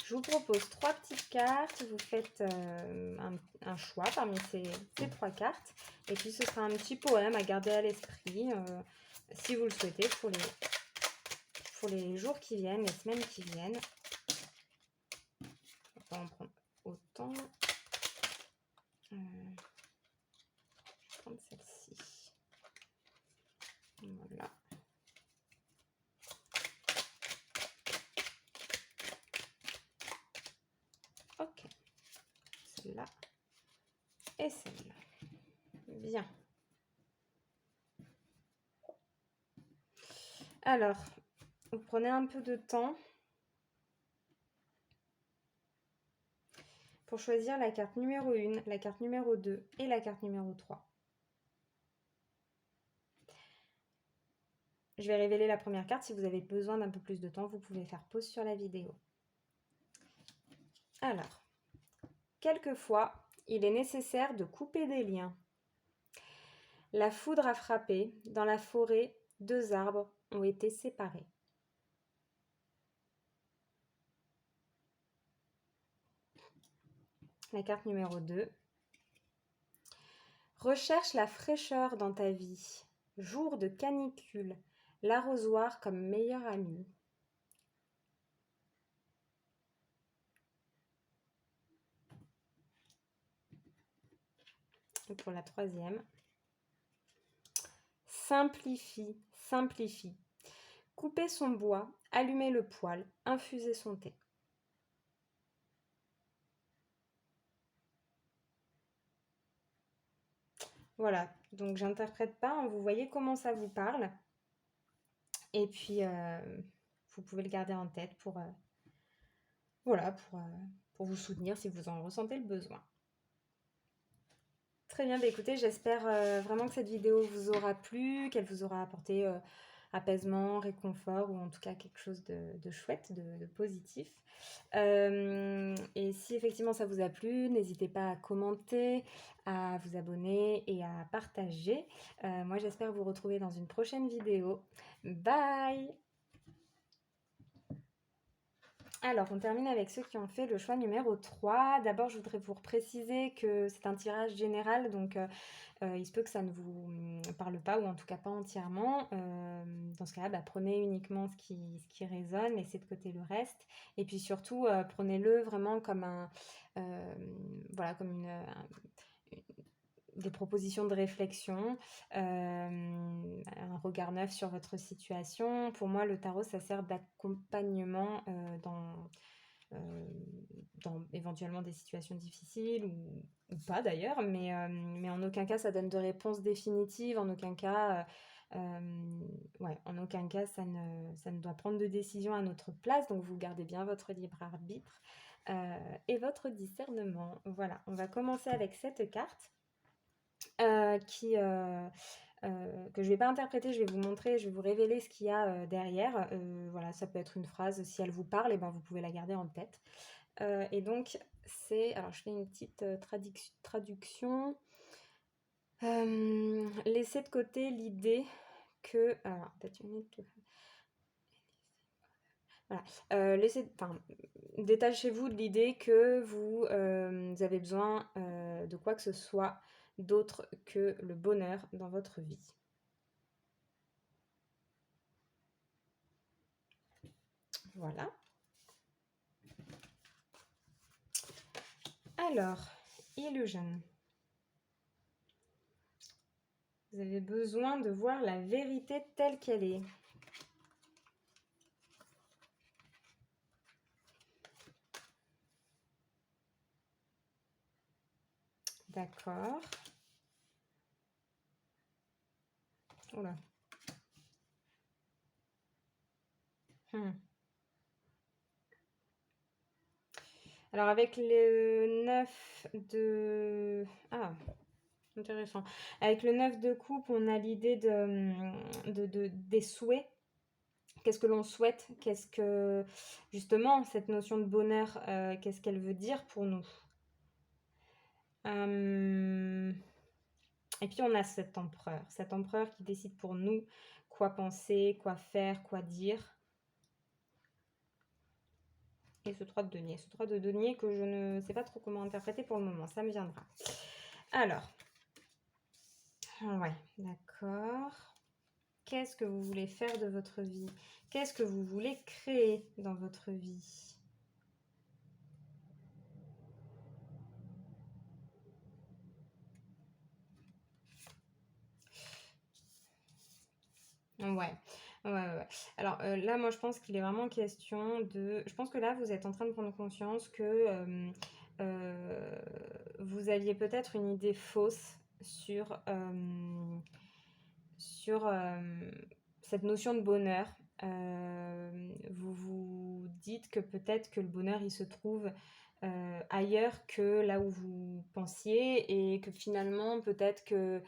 je vous propose 3 petites cartes. Vous faites un choix parmi ces 3 cartes. Et puis, ce sera un petit poème à garder à l'esprit, si vous le souhaitez, pour les jours qui viennent, les semaines qui viennent. On va pas en prendre autant. Je vais prendre celle-ci. Voilà. Ok. Celle-là et celle-là. Bien. Alors, vous prenez un peu de temps pour choisir la carte numéro 1, la carte numéro 2 et la carte numéro 3. Je vais révéler la première carte. Si vous avez besoin d'un peu plus de temps, vous pouvez faire pause sur la vidéo. Alors, quelquefois, il est nécessaire de couper des liens. La foudre a frappé. Dans la forêt, 2 arbres ont été séparés. La carte numéro 2. Recherche la fraîcheur dans ta vie. Jour de canicule, l'arrosoir comme meilleur ami. Et pour la 3e. Simplifie, simplifie. Couper son bois, allumer le poêle, infuser son thé. Voilà, donc j'interprète pas, hein, vous voyez comment ça vous parle. Et puis, vous pouvez le garder en tête pour vous soutenir si vous en ressentez le besoin. Très bien, écoutez, j'espère vraiment que cette vidéo vous aura plu, qu'elle vous aura apporté apaisement, réconfort, ou en tout cas quelque chose de chouette, de positif. Et si effectivement ça vous a plu, n'hésitez pas à commenter, à vous abonner et à partager. Moi j'espère vous retrouver dans une prochaine vidéo. Bye! Alors, on termine avec ceux qui ont fait le choix numéro 3. D'abord, je voudrais vous préciser que c'est un tirage général, donc il se peut que ça ne vous parle pas, ou en tout cas pas entièrement. Dans ce cas-là, prenez uniquement ce qui résonne, laissez de côté le reste. Et puis surtout, prenez-le vraiment comme comme des propositions de réflexion, un regard neuf sur votre situation. Pour moi, le tarot, ça sert d'accompagnement dans éventuellement des situations difficiles ou pas d'ailleurs, mais en aucun cas ça donne de réponse définitive, en aucun cas, en aucun cas ça ne doit prendre de décision à notre place, donc vous gardez bien votre libre arbitre et votre discernement. Voilà, on va commencer avec cette carte que je ne vais pas interpréter, je vais vous montrer, je vais vous révéler ce qu'il y a derrière. Voilà, ça peut être une phrase, si elle vous parle, vous pouvez la garder en tête. Et donc, alors je fais une petite traduction. Laissez de côté l'idée que... Alors, peut-être une minute. Voilà. Détachez-vous de l'idée que vous avez besoin de quoi que ce soit d'autre que le bonheur dans votre vie. Voilà. Alors, Illusion. Vous avez besoin de voir la vérité telle qu'elle est. D'accord. Oula. Alors avec le 9 de... Ah, intéressant. Avec le 9 de coupe, on a l'idée des souhaits. Qu'est-ce que l'on souhaite? Qu'est-ce que... Justement, cette notion de bonheur, qu'est-ce qu'elle veut dire pour nous? Et puis on a cet empereur qui décide pour nous quoi penser, quoi faire, quoi dire. et ce 3 de denier. Ce 3 de denier que je ne sais pas trop comment interpréter pour le moment, ça me viendra. Alors, ouais, d'accord. Qu'est-ce que vous voulez faire de votre vie? Qu'est-ce que vous voulez créer dans votre vie? Ouais, ouais, ouais, ouais. Alors là, moi, je pense qu'il est vraiment question de... Je pense que là, vous êtes en train de prendre conscience que euh, vous aviez peut-être une idée fausse sur cette notion de bonheur. Vous vous dites que peut-être que le bonheur, il se trouve ailleurs que là où vous pensiez et que finalement, peut-être que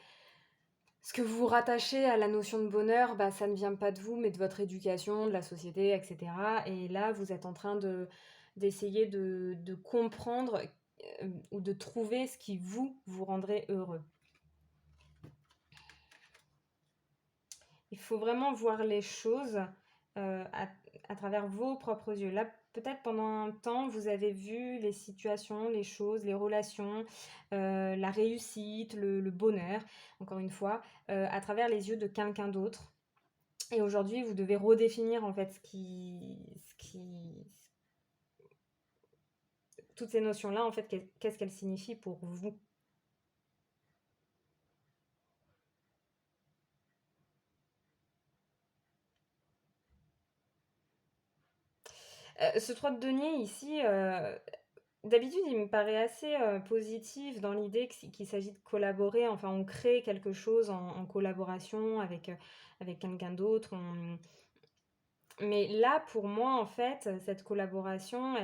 ce que vous vous rattachez à la notion de bonheur, bah, ça ne vient pas de vous, mais de votre éducation, de la société, etc. Et là, vous êtes en train d'essayer de comprendre ou de trouver ce qui vous rendrait heureux. Il faut vraiment voir les choses à travers vos propres yeux. Là, peut-être pendant un temps, vous avez vu les situations, les choses, les relations, la réussite, le bonheur, encore une fois, à travers les yeux de quelqu'un d'autre. Et aujourd'hui, vous devez redéfinir en fait toutes ces notions-là, en fait, qu'est-ce qu'elles signifient pour vous. Ce 3 de denier ici, d'habitude, il me paraît assez positif dans l'idée qu'il s'agit de collaborer. Enfin, on crée quelque chose en collaboration avec quelqu'un d'autre. Mais là, pour moi, en fait, cette collaboration,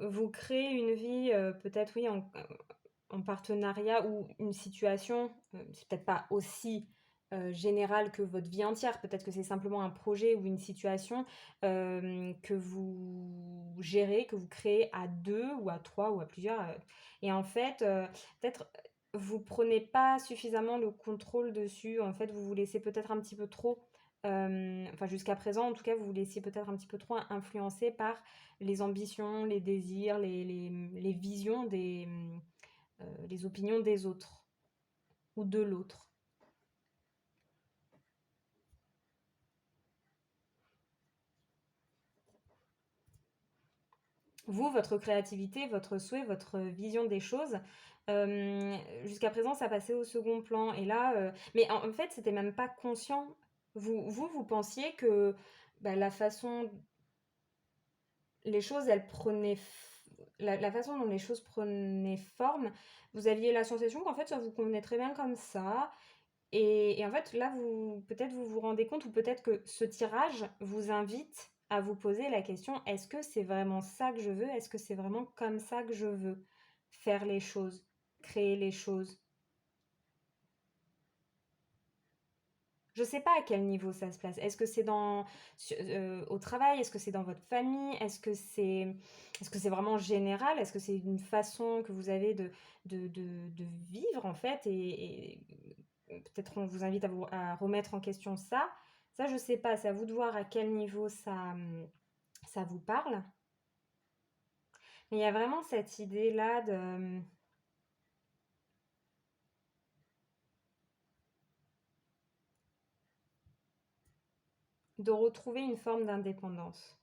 vous crée une vie, peut-être, oui, en partenariat ou une situation, c'est peut-être pas aussi général que votre vie entière, peut-être que c'est simplement un projet ou une situation que vous gérez, que vous créez à deux ou à trois ou à plusieurs. Et en fait, peut-être vous prenez pas suffisamment le contrôle dessus, en fait, vous vous laissez peut-être un petit peu trop, enfin jusqu'à présent en tout cas, vous vous laissiez peut-être un petit peu trop influencer par les ambitions, les désirs, les visions les opinions des autres ou de l'autre. Vous, votre créativité, votre souhait, votre vision des choses, jusqu'à présent, ça passait au second plan. Et là, mais en fait, c'était même pas conscient. Vous pensiez que bah, la façon, les choses, elles prenaient, la façon dont les choses prenaient forme, vous aviez la sensation qu'en fait, ça vous convenait très bien comme ça. Et en fait, là, peut-être vous vous rendez compte, ou peut-être que ce tirage vous invite à vous poser la question, est-ce que c'est vraiment ça que je veux? Est-ce que c'est vraiment comme ça que je veux faire les choses, créer les choses? Je sais pas à quel niveau ça se place. Est-ce que c'est au travail? Est-ce que c'est dans votre famille? Est-ce que c'est vraiment général? Est-ce que c'est une façon que vous avez de vivre en fait? Et peut-être on vous invite à remettre en question ça. Ça, je sais pas. C'est à vous de voir à quel niveau ça vous parle. Mais il y a vraiment cette idée-là de retrouver une forme d'indépendance.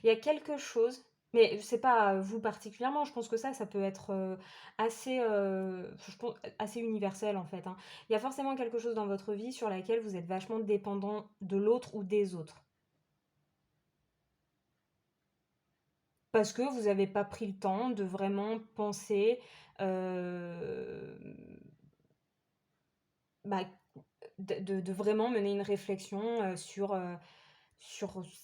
Il y a quelque chose, mais c'est pas vous particulièrement, je pense que ça peut être assez, je pense, assez universel en fait, hein. Il y a forcément quelque chose dans votre vie sur laquelle vous êtes vachement dépendant de l'autre ou des autres. Parce que vous n'avez pas pris le temps de vraiment penser, euh, bah, de vraiment mener une réflexion sur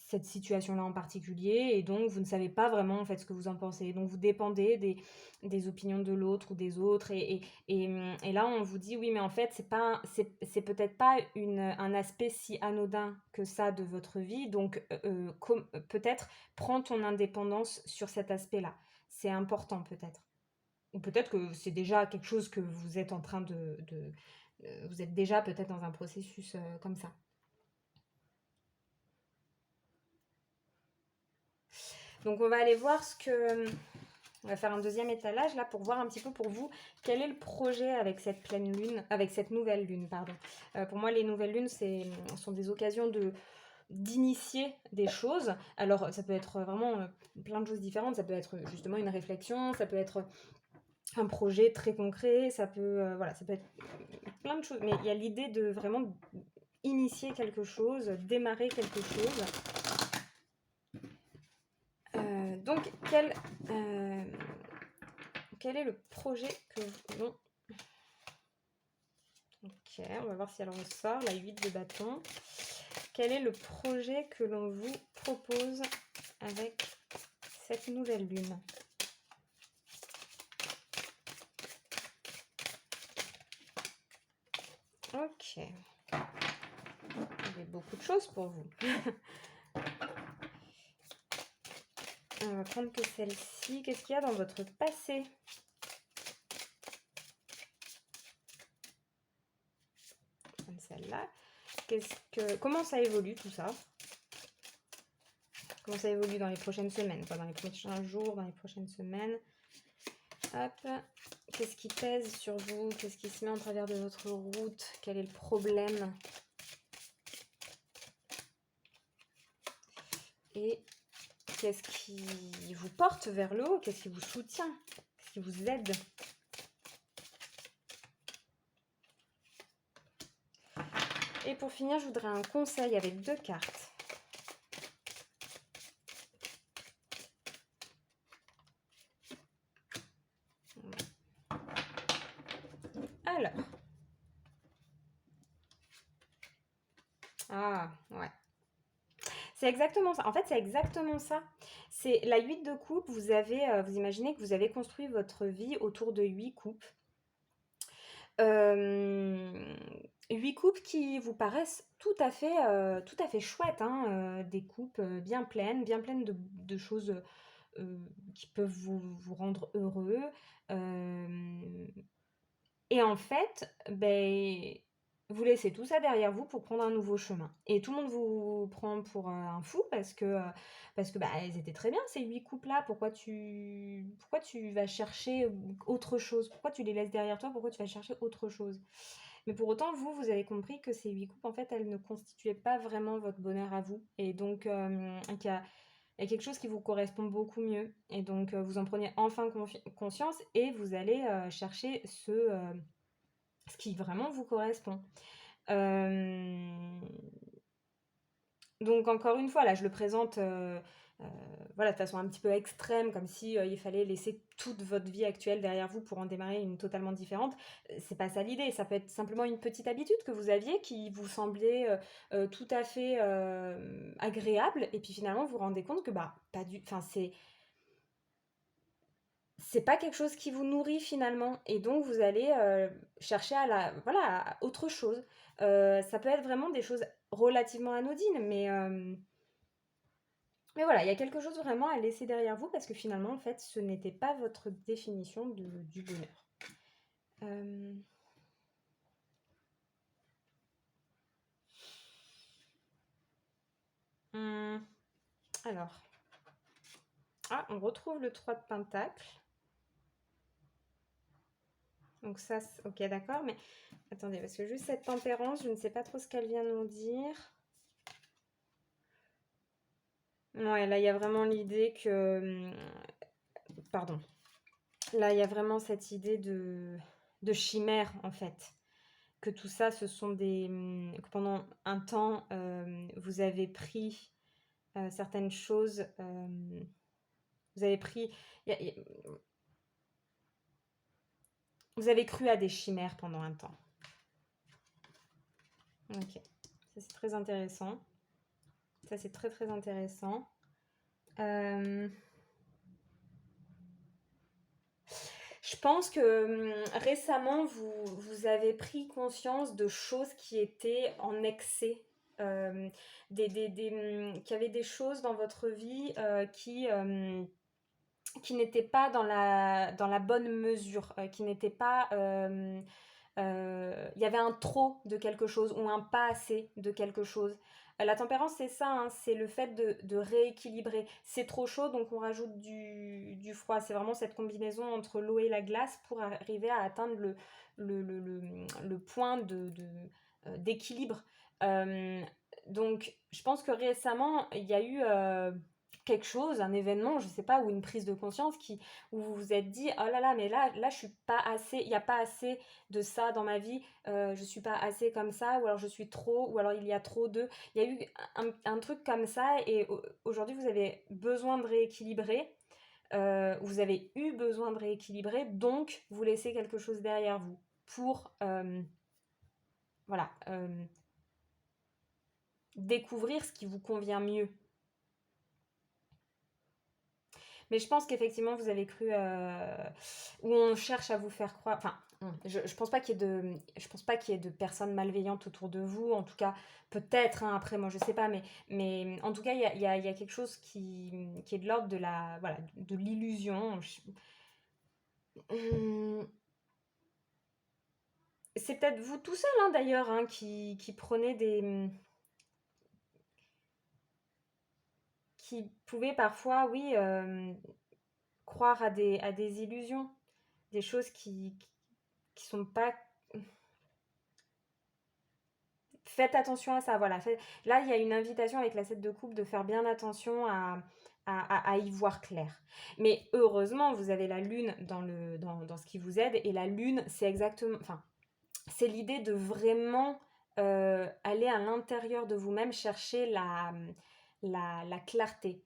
cette situation-là en particulier, et donc vous ne savez pas vraiment en fait ce que vous en pensez. Donc vous dépendez des opinions de l'autre ou des autres, et là on vous dit oui, mais en fait c'est peut-être pas un aspect si anodin que ça de votre vie, donc peut-être prends ton indépendance sur cet aspect-là. C'est important peut-être. Ou peut-être que c'est déjà quelque chose que vous êtes en train vous êtes déjà peut-être dans un processus comme ça. Donc on va aller voir on va faire un deuxième étalage là pour voir un petit peu pour vous quel est le projet avec cette pleine lune, avec cette nouvelle lune, pardon. Pour moi, les nouvelles lunes, sont des occasions d'initier des choses. Alors, ça peut être vraiment plein de choses différentes. Ça peut être justement une réflexion, ça peut être un projet très concret, ça peut, voilà, ça peut être plein de choses. Mais il y a l'idée de vraiment initier quelque chose, démarrer quelque chose. Donc, quel est le projet que vous... Ok, on va voir si elle ressort, la 8 de bâton. Quel est le projet que l'on vous propose avec cette nouvelle lune? Ok. Il y a beaucoup de choses pour vous. On va prendre que celle-ci. Qu'est-ce qu'il y a dans votre passé? Comme celle-là. Comment ça évolue tout ça? Comment ça évolue dans les prochaines semaines, quoi, dans les prochains jours, dans les prochaines semaines? Hop. Qu'est-ce qui pèse sur vous? Qu'est-ce qui se met en travers de votre route? Quel est le problème? Et qu'est-ce qui vous porte vers le haut? Qu'est-ce qui vous soutient? Qu'est-ce qui vous aide? Et pour finir, je voudrais un conseil avec 2 cartes. Alors. Ah, ouais. C'est exactement ça. En fait, c'est exactement ça. C'est la 8 de coupe. Vous imaginez que vous avez construit votre vie autour de 8 coupes. 8 coupes qui vous paraissent tout à fait chouettes, hein, des coupes bien pleines de choses qui peuvent vous rendre heureux. Et en fait, ben, vous laissez tout ça derrière vous pour prendre un nouveau chemin. Et tout le monde vous prend pour un fou parce que bah, elles étaient très bien ces 8 couples-là. Pourquoi tu vas chercher autre chose? Pourquoi tu les laisses derrière toi? Pourquoi tu vas chercher autre chose? Mais pour autant, vous avez compris que ces 8 coupes, en fait, elles ne constituaient pas vraiment votre bonheur à vous. Et donc, il y a quelque chose qui vous correspond beaucoup mieux. Et donc, vous en prenez enfin conscience et vous allez chercher ce qui vraiment vous correspond. Donc, encore une fois, là, je le présente voilà, de façon un petit peu extrême, comme si il fallait laisser toute votre vie actuelle derrière vous pour en démarrer une totalement différente. C'est pas ça l'idée. Ça peut être simplement une petite habitude que vous aviez qui vous semblait tout à fait agréable. Et puis finalement, vous vous rendez compte que bah, pas du... Enfin, c'est pas quelque chose qui vous nourrit finalement et donc vous allez chercher à autre chose. Ça peut être vraiment des choses relativement anodines, mais voilà, il y a quelque chose vraiment à laisser derrière vous parce que finalement, en fait, ce n'était pas votre définition du bonheur. Euh, hum, alors, on retrouve le 3 de Pentacle. Donc ça, ok, d'accord, mais attendez, parce que juste cette tempérance, je ne sais pas trop ce qu'elle vient nous dire. Ouais, là, il y a vraiment l'idée que... Pardon. Là, il y a vraiment cette idée de chimère, en fait. Que tout ça, ce sont que pendant un temps, vous avez pris certaines choses... vous avez pris... vous avez cru à des chimères pendant un temps. Ok. Ça, c'est très intéressant. Ça, c'est très, très intéressant. Je pense que récemment, vous avez pris conscience de choses qui étaient en excès. Qu'il y avait des choses dans votre vie qui n'étaient pas dans la bonne mesure, qui n'étaient pas il y avait un trop de quelque chose ou un pas assez de quelque chose. La tempérance, c'est ça, hein, c'est le fait de rééquilibrer. C'est trop chaud, donc on rajoute du froid. C'est vraiment cette combinaison entre l'eau et la glace pour arriver à atteindre le point d'équilibre. Euh, donc, je pense que récemment, il y a eu quelque chose, un événement, je sais pas, ou une prise de conscience où vous vous êtes dit, oh là là, mais là, je suis pas assez, il n'y a pas assez de ça dans ma vie, je suis pas assez comme ça, ou alors je suis trop, ou alors il y a trop de. Il y a eu un truc comme ça, et aujourd'hui, vous avez besoin de rééquilibrer. Vous avez eu besoin de rééquilibrer, donc vous laissez quelque chose derrière vous pour voilà, découvrir ce qui vous convient mieux. Mais je pense qu'effectivement, vous avez cru où on cherche à vous faire croire. Enfin, je pense pas qu'il y ait je pense pas qu'il y ait de personnes malveillantes autour de vous. En tout cas, peut-être. Hein, après, moi, je sais pas, mais en tout cas, il y a quelque chose qui est de l'ordre de la, voilà, de l'illusion. C'est peut-être vous tout seul, hein, d'ailleurs, hein, qui prenez qui pouvait parfois, oui, croire à des illusions, des choses qui sont pas. Faites attention à ça, voilà. Là, il y a une invitation avec la 7 de coupe de faire bien attention à y voir clair. Mais heureusement, vous avez la lune dans ce qui vous aide, et la lune, c'est exactement, enfin, c'est l'idée de vraiment aller à l'intérieur de vous-même chercher la clarté,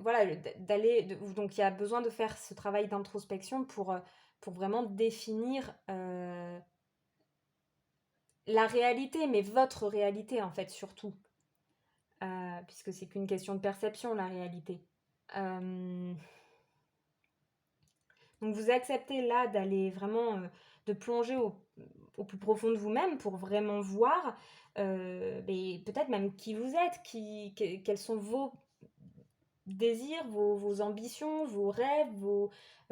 voilà, donc il y a besoin de faire ce travail d'introspection pour vraiment définir la réalité, mais votre réalité en fait surtout, puisque c'est qu'une question de perception, la réalité. Euh, donc vous acceptez là d'aller vraiment, de plonger au plus profond de vous-même pour vraiment voir, peut-être même qui vous êtes, quels sont vos désirs, vos ambitions, vos rêves,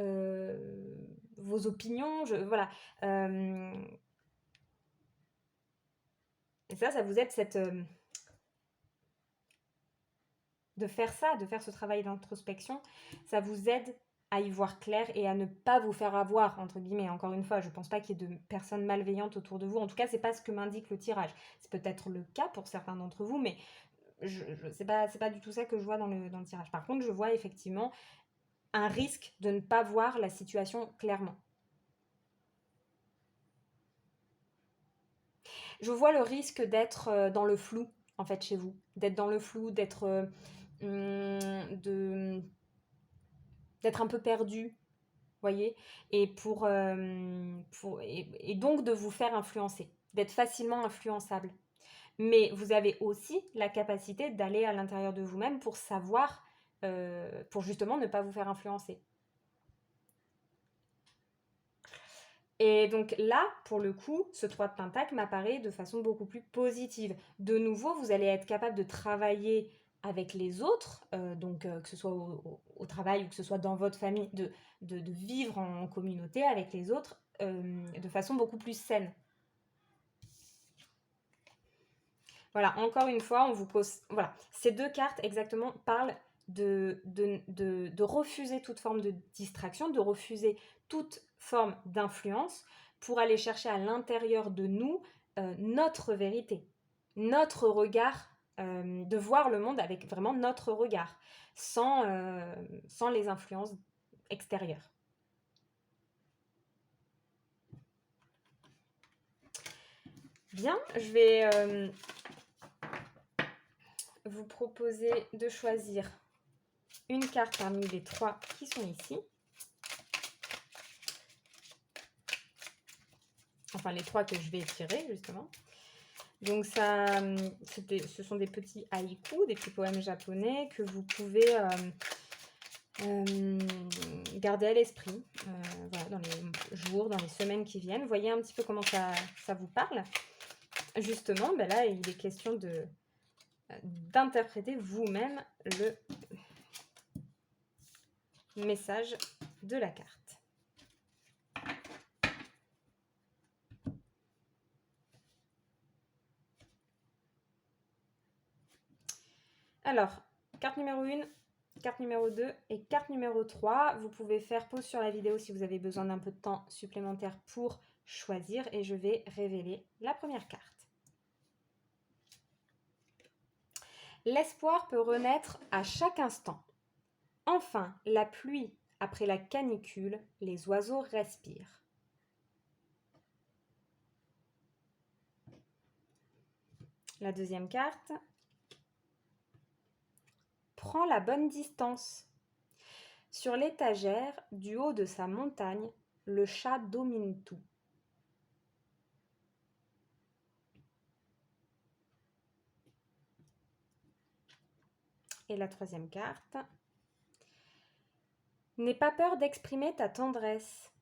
euh, vos opinions, voilà. Euh, et ça vous aide de faire ça, de faire ce travail d'introspection, ça vous aide à y voir clair et à ne pas vous faire avoir, entre guillemets. Encore une fois, je ne pense pas qu'il y ait de personnes malveillantes autour de vous. En tout cas, c'est pas ce que m'indique le tirage. C'est peut-être le cas pour certains d'entre vous, mais c'est pas du tout ça que je vois dans le tirage. Par contre, je vois effectivement un risque de ne pas voir la situation clairement. Je vois le risque d'être dans le flou, en fait, chez vous. D'être dans le flou, d'être un peu perdu, voyez, et donc de vous faire influencer, d'être facilement influençable. Mais vous avez aussi la capacité d'aller à l'intérieur de vous-même pour savoir, pour justement ne pas vous faire influencer. Et donc là, pour le coup, ce 3 de Pentacle m'apparaît de façon beaucoup plus positive. De nouveau, vous allez être capable de travailler avec les autres, que ce soit au travail ou que ce soit dans votre famille, de vivre en communauté avec les autres de façon beaucoup plus saine. Voilà, encore une fois, on vous pose. Voilà, ces deux cartes exactement parlent de refuser toute forme de distraction, de refuser toute forme d'influence pour aller chercher à l'intérieur de nous notre vérité, notre regard, de voir le monde avec vraiment notre regard, sans les influences extérieures. Bien, je vais vous proposer de choisir une carte parmi les 3 qui sont ici. Enfin, les 3 que je vais tirer, justement. Donc, ce sont des petits haïkus, des petits poèmes japonais que vous pouvez garder à l'esprit voilà, dans les jours, dans les semaines qui viennent. Voyez un petit peu comment ça vous parle. Justement, là, il est question d'interpréter vous-même le message de la carte. Alors, carte numéro 1, carte numéro 2 et carte numéro 3. Vous pouvez faire pause sur la vidéo si vous avez besoin d'un peu de temps supplémentaire pour choisir. Et je vais révéler la première carte. L'espoir peut renaître à chaque instant. Enfin, la pluie après la canicule, les oiseaux respirent. La deuxième carte. Prends la bonne distance. Sur l'étagère, du haut de sa montagne, le chat domine tout. Et la troisième carte. N'aie pas peur d'exprimer ta tendresse.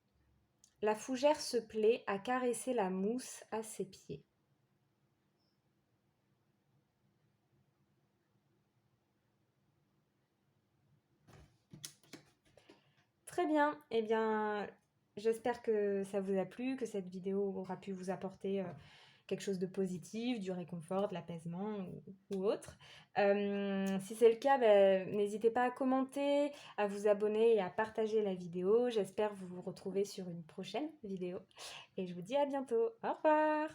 La fougère se plaît à caresser la mousse à ses pieds. Très bien, eh bien, j'espère que ça vous a plu, que cette vidéo aura pu vous apporter quelque chose de positif, du réconfort, de l'apaisement ou autre. Si c'est le cas, n'hésitez pas à commenter, à vous abonner et à partager la vidéo. J'espère vous retrouver sur une prochaine vidéo. Et je vous dis à bientôt. Au revoir!